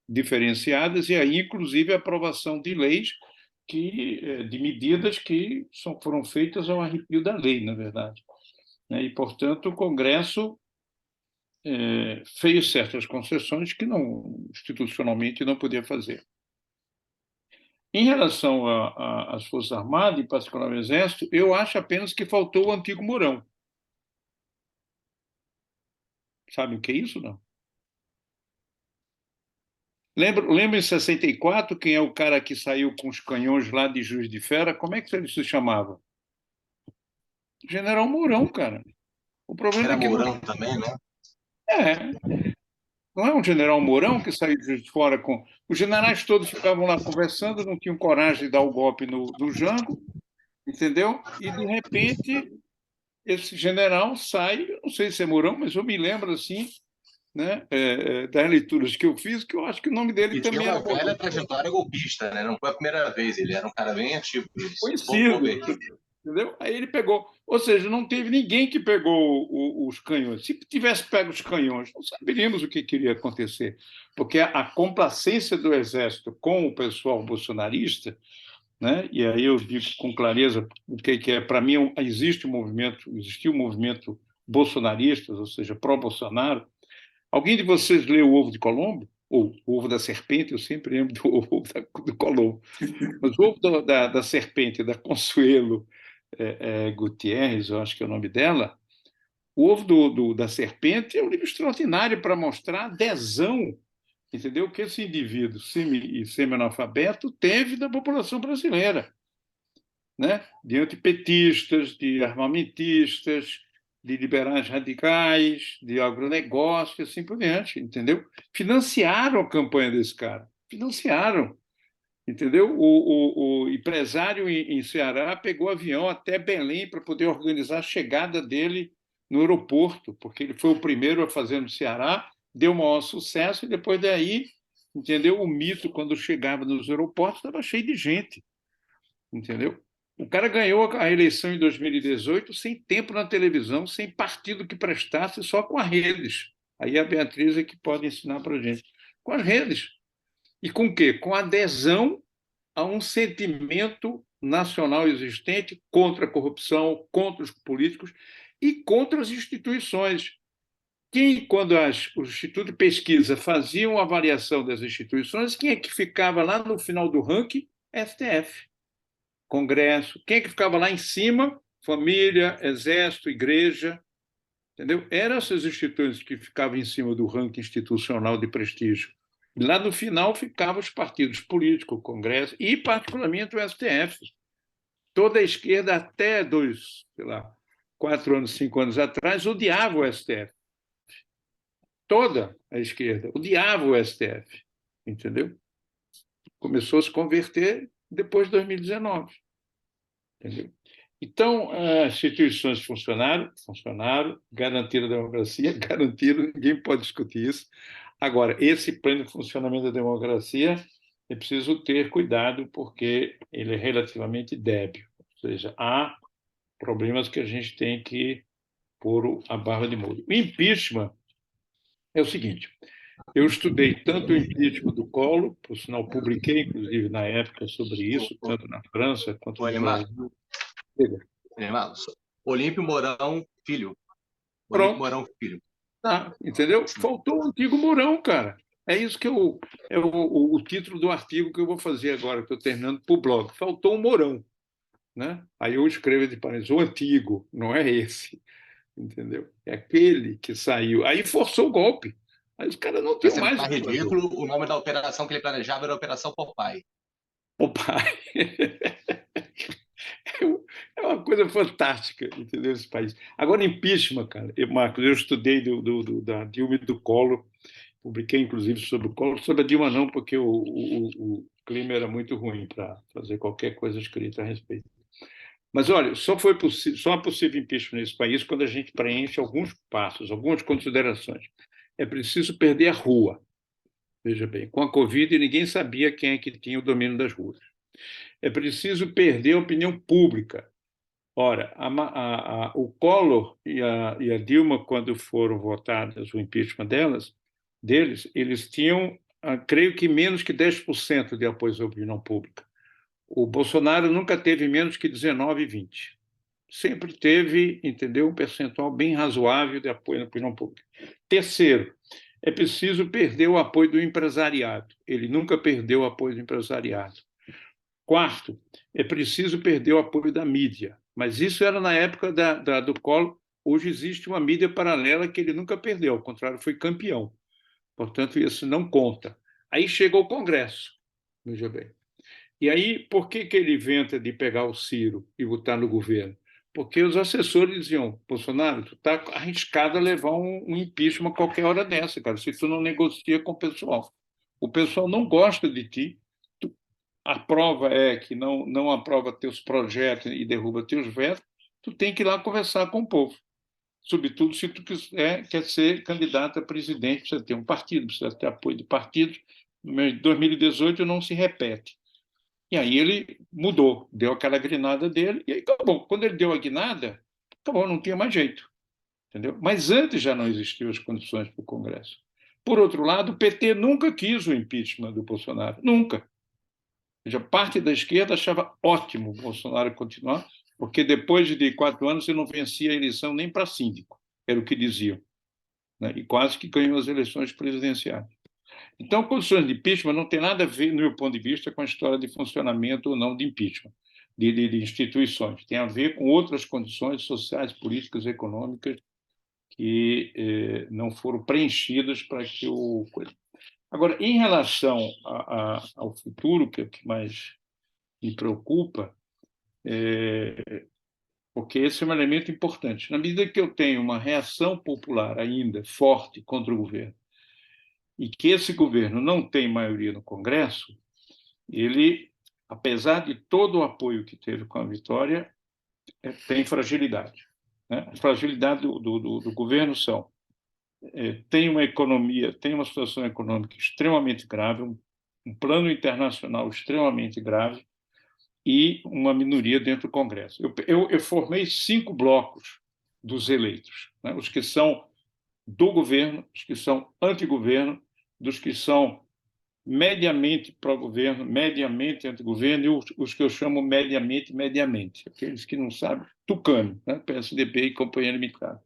diferenciadas e aí, inclusive, a aprovação de leis, de medidas que foram feitas ao arrepio da lei, na verdade. E, portanto, o Congresso fez certas concessões que institucionalmente não podia fazer. Em relação às Forças Armadas, em particular ao Exército, eu acho apenas que faltou o antigo Mourão. Sabe o que é isso, não? Lembra em 64 quem é o cara que saiu com os canhões lá de Juiz de Fora? Como é que ele se chamava? General Mourão, cara. O problema Era é que Mourão também, né? Não é um general Mourão que saiu de Juiz de Fora com... Os generais todos ficavam lá conversando, não tinham coragem de dar o golpe no Jango, entendeu? E, de repente, esse general sai, não sei se é Mourão, mas eu me lembro, assim, né, das leituras que eu fiz, que eu acho que o nome dele E tinha também era uma velha Mourão. trajetória golpista, né? Não foi a primeira vez, ele era um cara bem ativo. Conhecido, entendeu? Aí ele pegou, ou seja, não teve ninguém que pegou os canhões. Se tivesse pego os canhões, não saberíamos o que queria acontecer, porque a complacência do Exército com o pessoal bolsonarista, né? E aí eu digo com clareza o que é, para mim existiu um movimento bolsonarista, ou seja, pró-Bolsonaro. Alguém de vocês leu O Ovo de Colombo? Ou O Ovo da Serpente? Eu sempre lembro do Ovo do Colombo. Mas o Ovo da Serpente, da Consuelo Gutierrez, eu acho que é o nome dela, o Ovo da Serpente é um livro extraordinário para mostrar a adesão, entendeu, que esse indivíduo semi-analfabeto teve da população brasileira, né? De antipetistas, de armamentistas, de liberais radicais, de agronegócio, e assim por diante, entendeu? Financiaram a campanha desse cara, financiaram. Entendeu? O empresário em Ceará pegou avião até Belém para poder organizar a chegada dele no aeroporto, porque ele foi o primeiro a fazer no Ceará, deu o maior sucesso, e depois daí, entendeu? O mito, quando chegava nos aeroportos, estava cheio de gente, entendeu? O cara ganhou a eleição em 2018 sem tempo na televisão, sem partido que prestasse, só com as redes. Aí a Beatriz é que pode ensinar para a gente. Com as redes. E com o quê? Com adesão a um sentimento nacional existente contra a corrupção, contra os políticos e contra as instituições. Quando o Instituto de Pesquisa faziam a avaliação das instituições, quem é que ficava lá no final do ranking? STF, Congresso. Quem é que ficava lá em cima? Família, Exército, Igreja. Entendeu? Eram essas instituições que ficavam em cima do ranking institucional de prestígio. Lá no final ficavam os partidos políticos, o Congresso e, particularmente, o STF. Toda a esquerda, até 4 anos, 5 anos atrás, odiava o STF. Toda a esquerda odiava o STF. Entendeu? Começou a se converter depois de 2019. Entendeu? Então, as instituições funcionaram, garantiram a democracia, garantiram, ninguém pode discutir isso. Agora, esse pleno funcionamento da democracia é preciso ter cuidado, porque ele é relativamente débil. Ou seja, há problemas que a gente tem que pôr a barra de molho. O impeachment é o seguinte: eu estudei tanto o impeachment do Collor, por sinal, publiquei, inclusive, na época, sobre isso, tanto na França quanto no Brasil. Olímpio Mourão Filho. Pronto. Mourão Filho. Tá, entendeu? Faltou o antigo Mourão, cara. É isso que é o título do artigo que eu vou fazer agora, que estou terminando para o blog. Faltou o Mourão. Né? Aí eu escrevo de parênteses, o antigo, não é esse. Entendeu? É aquele que saiu. Aí forçou o golpe. Aí os caras não tinham mais. Tá ridículo, o nome da operação que ele planejava era Operação Popeye. Popeye. É uma uma coisa fantástica, entendeu? Esse país. Agora, impeachment, cara. Marcos, eu estudei da Dilma e do Collor, publiquei, inclusive, sobre o Collor, sobre a Dilma não, porque o clima era muito ruim para fazer qualquer coisa escrita a respeito. Mas, olha, só é possível impeachment nesse país quando a gente preenche alguns passos, algumas considerações. É preciso perder a rua. Veja bem, com a Covid, ninguém sabia quem é que tinha o domínio das ruas. É preciso perder a opinião pública. Ora, o Collor e a Dilma, quando foram votadas o impeachment deles, eles tinham, creio que, menos que 10% de apoio à opinião pública. O Bolsonaro nunca teve menos que 19, 20. Sempre teve, entendeu, um percentual bem razoável de apoio à opinião pública. Terceiro, é preciso perder o apoio do empresariado. Ele nunca perdeu o apoio do empresariado. Quarto, é preciso perder o apoio da mídia. Mas isso era na época do Collor. Hoje existe uma mídia paralela que ele nunca perdeu, ao contrário, foi campeão. Portanto, isso não conta. Aí chega o Congresso, veja bem. E aí, por que ele inventa de pegar o Ciro e botar no governo? Porque os assessores diziam, Bolsonaro, tu está arriscado a levar um impeachment a qualquer hora dessa, cara, se tu não negocia com o pessoal. O pessoal não gosta de ti. A prova é que não aprova teus projetos e derruba teus vetos, tu tem que ir lá conversar com o povo. Sobretudo se tu quer ser candidato a presidente, precisa ter um partido, precisa ter apoio de partidos. Em 2018 não se repete. E aí ele mudou, deu aquela guinada dele, e aí acabou. Quando ele deu a guinada, acabou, não tinha mais jeito. Entendeu? Mas antes já não existiam as condições para o Congresso. Por outro lado, o PT nunca quis o impeachment do Bolsonaro, nunca. Seja, parte da esquerda achava ótimo o Bolsonaro continuar, porque depois de 4 anos ele não vencia a eleição nem para síndico, era o que diziam, né? E quase que ganhou as eleições presidenciais. Então, condições de impeachment não tem nada a ver, no meu ponto de vista, com a história de funcionamento ou não de impeachment, de instituições. Tem a ver com outras condições sociais, políticas, econômicas que não foram preenchidas para que o... Agora, em relação ao futuro, que é o que mais me preocupa, porque esse é um elemento importante. Na medida que eu tenho uma reação popular ainda forte contra o governo, e que esse governo não tem maioria no Congresso, ele, apesar de todo o apoio que teve com a vitória, tem fragilidade, né? As fragilidades do governo são: tem uma economia, tem uma situação econômica extremamente grave, um plano internacional extremamente grave e uma minoria dentro do Congresso. Eu formei 5 blocos dos eleitos, né? Os que são do governo, os que são anti-governo, dos que são mediamente pró-governo, mediamente anti-governo, e os que eu chamo mediamente, aqueles que não sabem, tucano, né? PSDB e Companhia Limitada.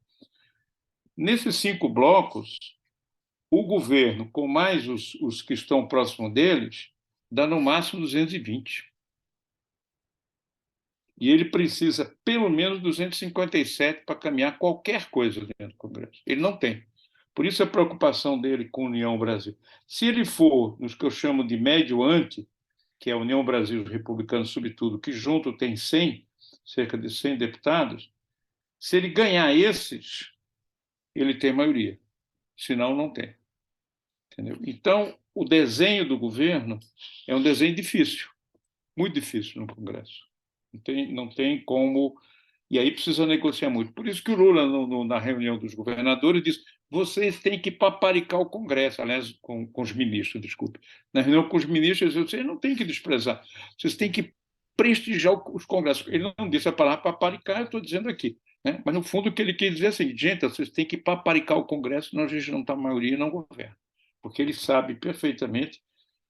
Nesses 5 blocos, o governo, com mais os que estão próximos deles, dá no máximo 220. E ele precisa pelo menos 257 para caminhar qualquer coisa dentro do Congresso. Ele não tem. Por isso a preocupação dele com a União Brasil. Se ele for nos que eu chamo de médio-anti, que é a União Brasil, os republicanos, sobretudo, que junto tem 100, cerca de 100 deputados, se ele ganhar esses, ele tem maioria. Senão, não tem. Entendeu? Então, o desenho do governo é um desenho difícil, muito difícil no Congresso. Não tem como... E aí precisa negociar muito. Por isso que o Lula, na reunião dos governadores, disse: vocês têm que paparicar o Congresso, aliás, com os ministros, desculpe. Na reunião com os ministros, vocês não têm que desprezar, vocês têm que prestigiar os congressos. Ele não disse a palavra paparicar, eu estou dizendo aqui, né? Mas, no fundo, o que ele quer dizer é assim: gente, vocês têm que paparicar o Congresso, senão a gente não está na maioria e não governa. Porque ele sabe perfeitamente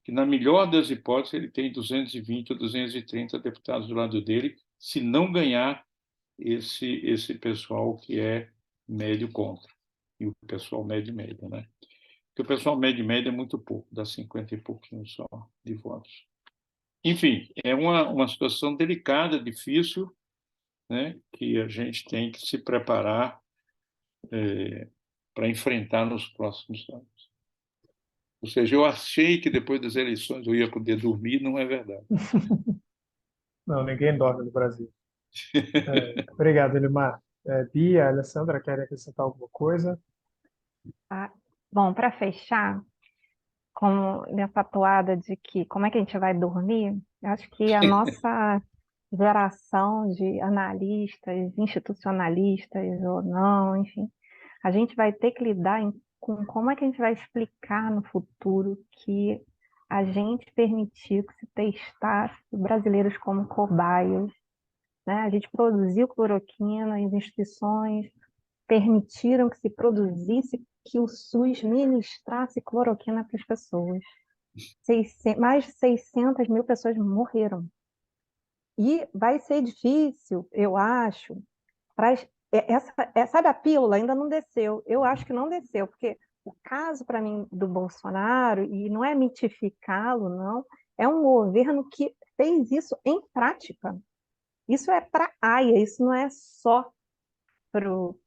que, na melhor das hipóteses, ele tem 220 ou 230 deputados do lado dele, se não ganhar esse pessoal que é médio contra, e o pessoal médio-médio, né? Porque o pessoal médio-médio é muito pouco, dá 50 e pouquinho só de votos. Enfim, é uma situação delicada, difícil, né, que a gente tem que se preparar para enfrentar nos próximos anos. Ou seja, eu achei que depois das eleições eu ia poder dormir, não é verdade. Não, ninguém dorme no Brasil. Obrigado, Elimar. Bia, Alessandra, querem acrescentar alguma coisa? Ah, bom, para fechar, como nessa toada de que como é que a gente vai dormir, eu acho que a nossa geração de analistas, institucionalistas ou não, enfim, a gente vai ter que lidar com como é que a gente vai explicar no futuro que a gente permitiu que se testasse brasileiros como cobaias, né? A gente produziu cloroquina, as instituições permitiram que se produzisse, que o SUS ministrasse cloroquina para as pessoas. Mais de 600 mil pessoas morreram. E vai ser difícil, eu acho, para sabe, a pílula ainda não desceu. Eu acho que não desceu, porque o caso, para mim, do Bolsonaro, e não é mitificá-lo, não, é um governo que fez isso em prática. Isso é para a AIA, isso não é só pro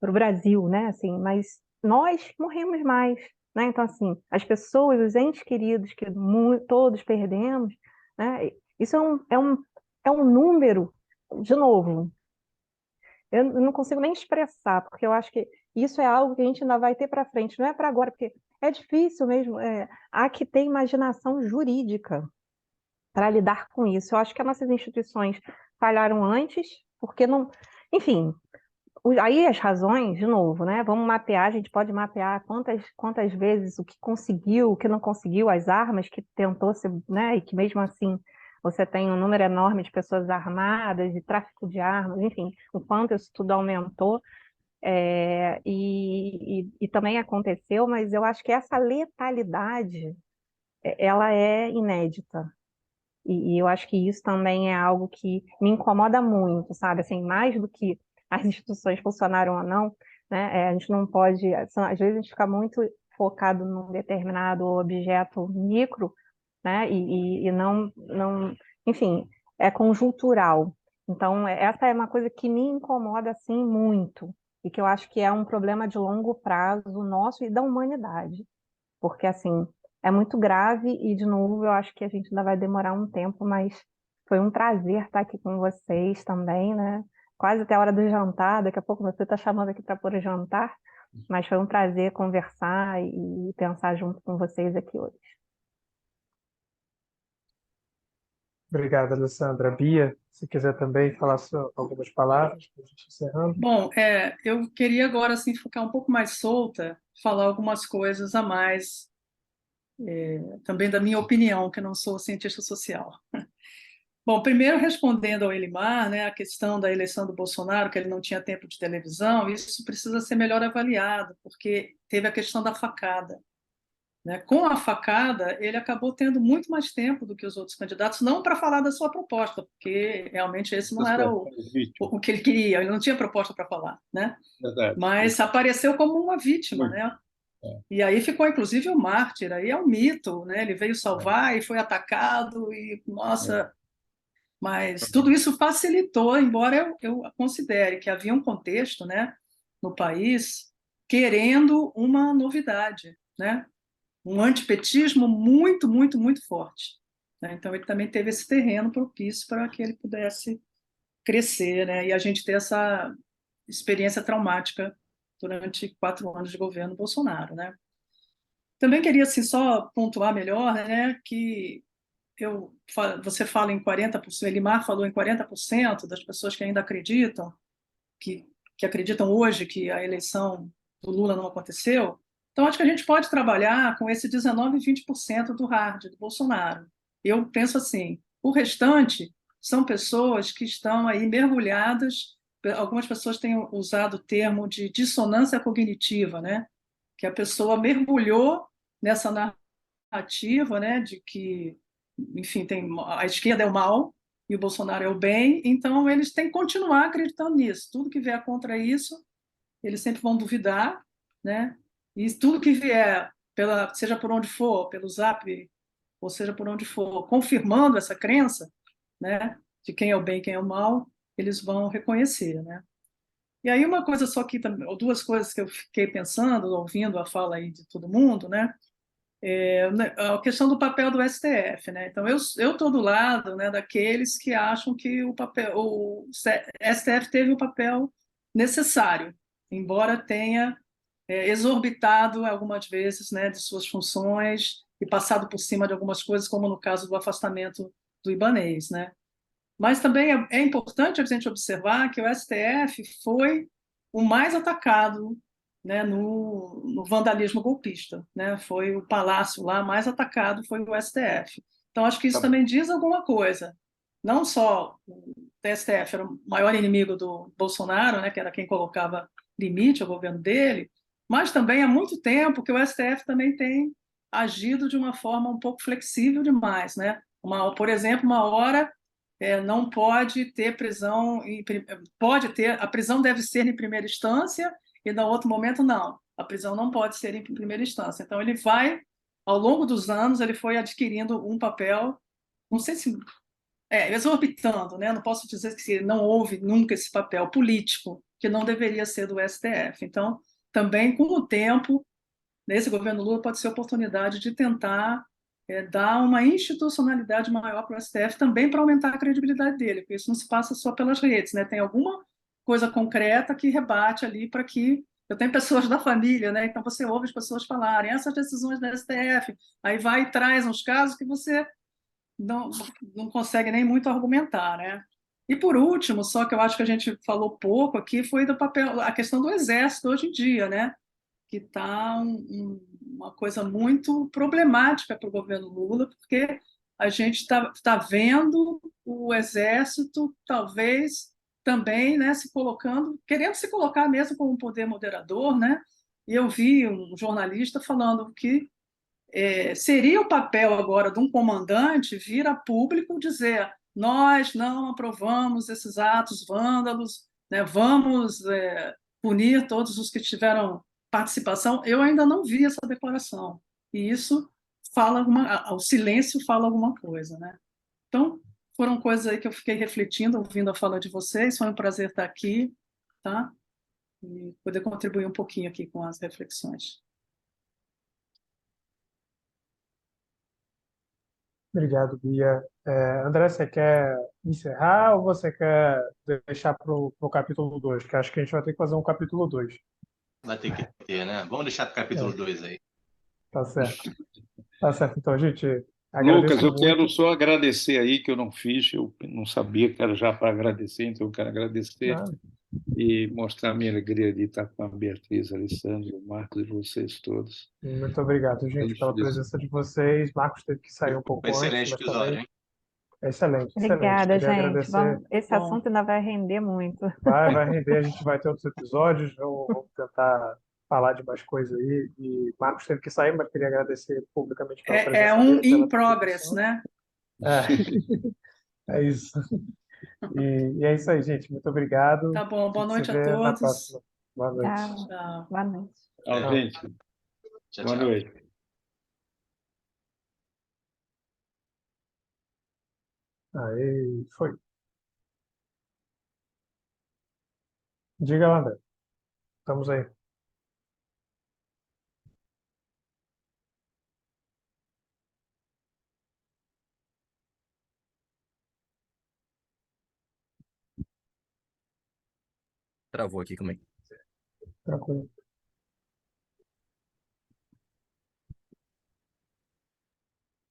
Brasil, né? Assim, mas nós morremos mais, né? Então, assim, as pessoas, os entes queridos que todos perdemos, né? Isso é um número, de novo, eu não consigo nem expressar, porque eu acho que isso é algo que a gente ainda vai ter para frente, não é para agora, porque é difícil mesmo, há que ter imaginação jurídica para lidar com isso. Eu acho que as nossas instituições falharam antes, porque não. Enfim, aí as razões, de novo, né? Vamos mapear, a gente pode mapear quantas vezes o que conseguiu, o que não conseguiu, as armas que tentou ser, né? E que mesmo assim você tem um número enorme de pessoas armadas, de tráfico de armas, enfim, o quanto isso tudo aumentou. E também aconteceu, mas eu acho que essa letalidade, ela é inédita. E eu acho que isso também é algo que me incomoda muito, sabe? Assim, mais do que as instituições funcionaram ou não, né? A gente não pode, às vezes a gente fica muito focado num determinado objeto micro, né? E não, enfim, é conjuntural. Então, essa é uma coisa que me incomoda, assim, muito, e que eu acho que é um problema de longo prazo nosso e da humanidade, porque assim, é muito grave e, de novo, eu acho que a gente ainda vai demorar um tempo, mas foi um prazer estar aqui com vocês também, né? Quase até a hora do jantar, daqui a pouco você está chamando aqui para pôr o jantar, mas foi um prazer conversar e pensar junto com vocês aqui hoje. Obrigado, Alessandra. Bia, se quiser também falar algumas palavras para a gente encerrando. Bom, eu queria agora assim ficar um pouco mais solta, falar algumas coisas a mais, também da minha opinião, que eu não sou cientista social. Bom, primeiro respondendo ao Elimar, né, a questão da eleição do Bolsonaro, que ele não tinha tempo de televisão, isso precisa ser melhor avaliado, porque teve a questão da facada, né? Com a facada, ele acabou tendo muito mais tempo do que os outros candidatos, não para falar da sua proposta, porque realmente esse não era o que ele queria, ele não tinha proposta para falar, né? Verdade. Mas apareceu como uma vítima, né? E aí ficou, inclusive, o mártir, aí é um mito, né? Ele veio salvar e foi atacado, e, nossa, mas tudo isso facilitou, embora eu considere que havia um contexto, né, no país querendo uma novidade, né? Um antipetismo muito, muito, muito forte, né? Então ele também teve esse terreno propício para que ele pudesse crescer, né? E a gente ter essa experiência traumática durante 4 anos de governo Bolsonaro, né? Também queria assim, só pontuar melhor, né, que você fala em 40%, Elimar falou em 40% das pessoas que ainda acreditam, que acreditam hoje que a eleição do Lula não aconteceu. Então, acho que a gente pode trabalhar com esse 19, 20% do hard, do Bolsonaro. Eu penso assim, o restante são pessoas que estão aí mergulhadas, algumas pessoas têm usado o termo de dissonância cognitiva, né? Que a pessoa mergulhou nessa narrativa, né, de que, enfim, a esquerda é o mal e o Bolsonaro é o bem, então eles têm que continuar acreditando nisso. Tudo que vier contra isso, eles sempre vão duvidar, né? E tudo que vier, seja por onde for, pelo Zap, ou seja por onde for, confirmando essa crença, né, de quem é o bem e quem é o mal, eles vão reconhecer, né? E aí uma coisa só que, ou duas coisas que eu fiquei pensando, ouvindo a fala aí de todo mundo, né? A questão do papel do STF, né? Então, eu estou do lado, né, daqueles que acham que o STF teve o papel necessário, embora tenha exorbitado algumas vezes, né, de suas funções e passado por cima de algumas coisas, como no caso do afastamento do Ibanez, né? Mas também é importante a gente observar que o STF foi o mais atacado, né, no vandalismo golpista, né? Foi o palácio lá mais atacado, foi o STF. Então, acho que isso Tá. também diz alguma coisa. Não só o STF era o maior inimigo do Bolsonaro, né, que era quem colocava limite ao governo dele, mas também há muito tempo que o STF também tem agido de uma forma um pouco flexível demais, né? Por exemplo, uma hora não pode ter prisão, pode ter, a prisão deve ser em primeira instância e no outro momento não, a prisão não pode ser em primeira instância. Então ele vai, ao longo dos anos, ele foi adquirindo um papel, não sei se exorbitando, né? Não posso dizer que não houve nunca esse papel político que não deveria ser do STF. Então, também com o tempo nesse governo Lula pode ser oportunidade de tentar dar uma institucionalidade maior para o STF também para aumentar a credibilidade dele, porque isso não se passa só pelas redes, né? Tem alguma coisa concreta que rebate ali para que eu tenho pessoas da família, né? Então você ouve as pessoas falarem essas decisões da STF, aí vai e traz uns casos que você não, não consegue nem muito argumentar, né? E por último, só que eu acho que a gente falou pouco aqui, foi do papel, a questão do Exército hoje em dia, né? Que está uma coisa muito problemática para o governo Lula, porque a gente está vendo o Exército, talvez também, né, se colocando, querendo se colocar mesmo como um poder moderador, né? E eu vi um jornalista falando que seria o papel agora de um comandante vir a público dizer: nós não aprovamos esses atos vândalos, né? Vamos punir todos os que tiveram participação. Eu ainda não vi essa declaração. E isso fala o silêncio fala alguma coisa, né? Então, foram coisas aí que eu fiquei refletindo, ouvindo a fala de vocês. Foi um prazer estar aqui, tá? E poder contribuir um pouquinho aqui com as reflexões. Obrigado, Bia. André, você quer encerrar ou você quer deixar para o capítulo 2? Que acho que a gente vai ter que fazer um capítulo 2. Vai ter que ter, né? Vamos deixar para o capítulo É, 2 aí. tá certo. Tá certo. Então, gente, Lucas, agradeço eu quero muito. só agradecer aí, que eu não fiz, eu não sabia que era já para agradecer, então eu quero agradecer Né? e mostrar a minha alegria de estar com a Beatriz, Alessandro, o Marcos e vocês todos. Muito obrigado, gente, pela presença de vocês. Marcos teve que sair um Um pouco antes, excelente mas episódio, também hein? é excelente, excelente. Obrigada, Queria gente. agradecer. Esse Bom, assunto ainda vai render muito. Vai render, a gente vai ter outros episódios. Vamos tentar falar de mais coisas aí. E Marcos teve que sair, mas queria agradecer publicamente pela é presença um dele, in pela progress, contribuição. né? É, é isso. E é isso aí, gente. Muito obrigado. Tá bom, A boa gente se noite a vê na todos. próxima. Boa noite. Tchau. Tchau. Boa noite. Tchau, É. Tchau. gente. Tchau, Boa tchau. noite. Aí, foi. Diga lá, André. Estamos aí. Travou aqui, como é que. Tranquilo.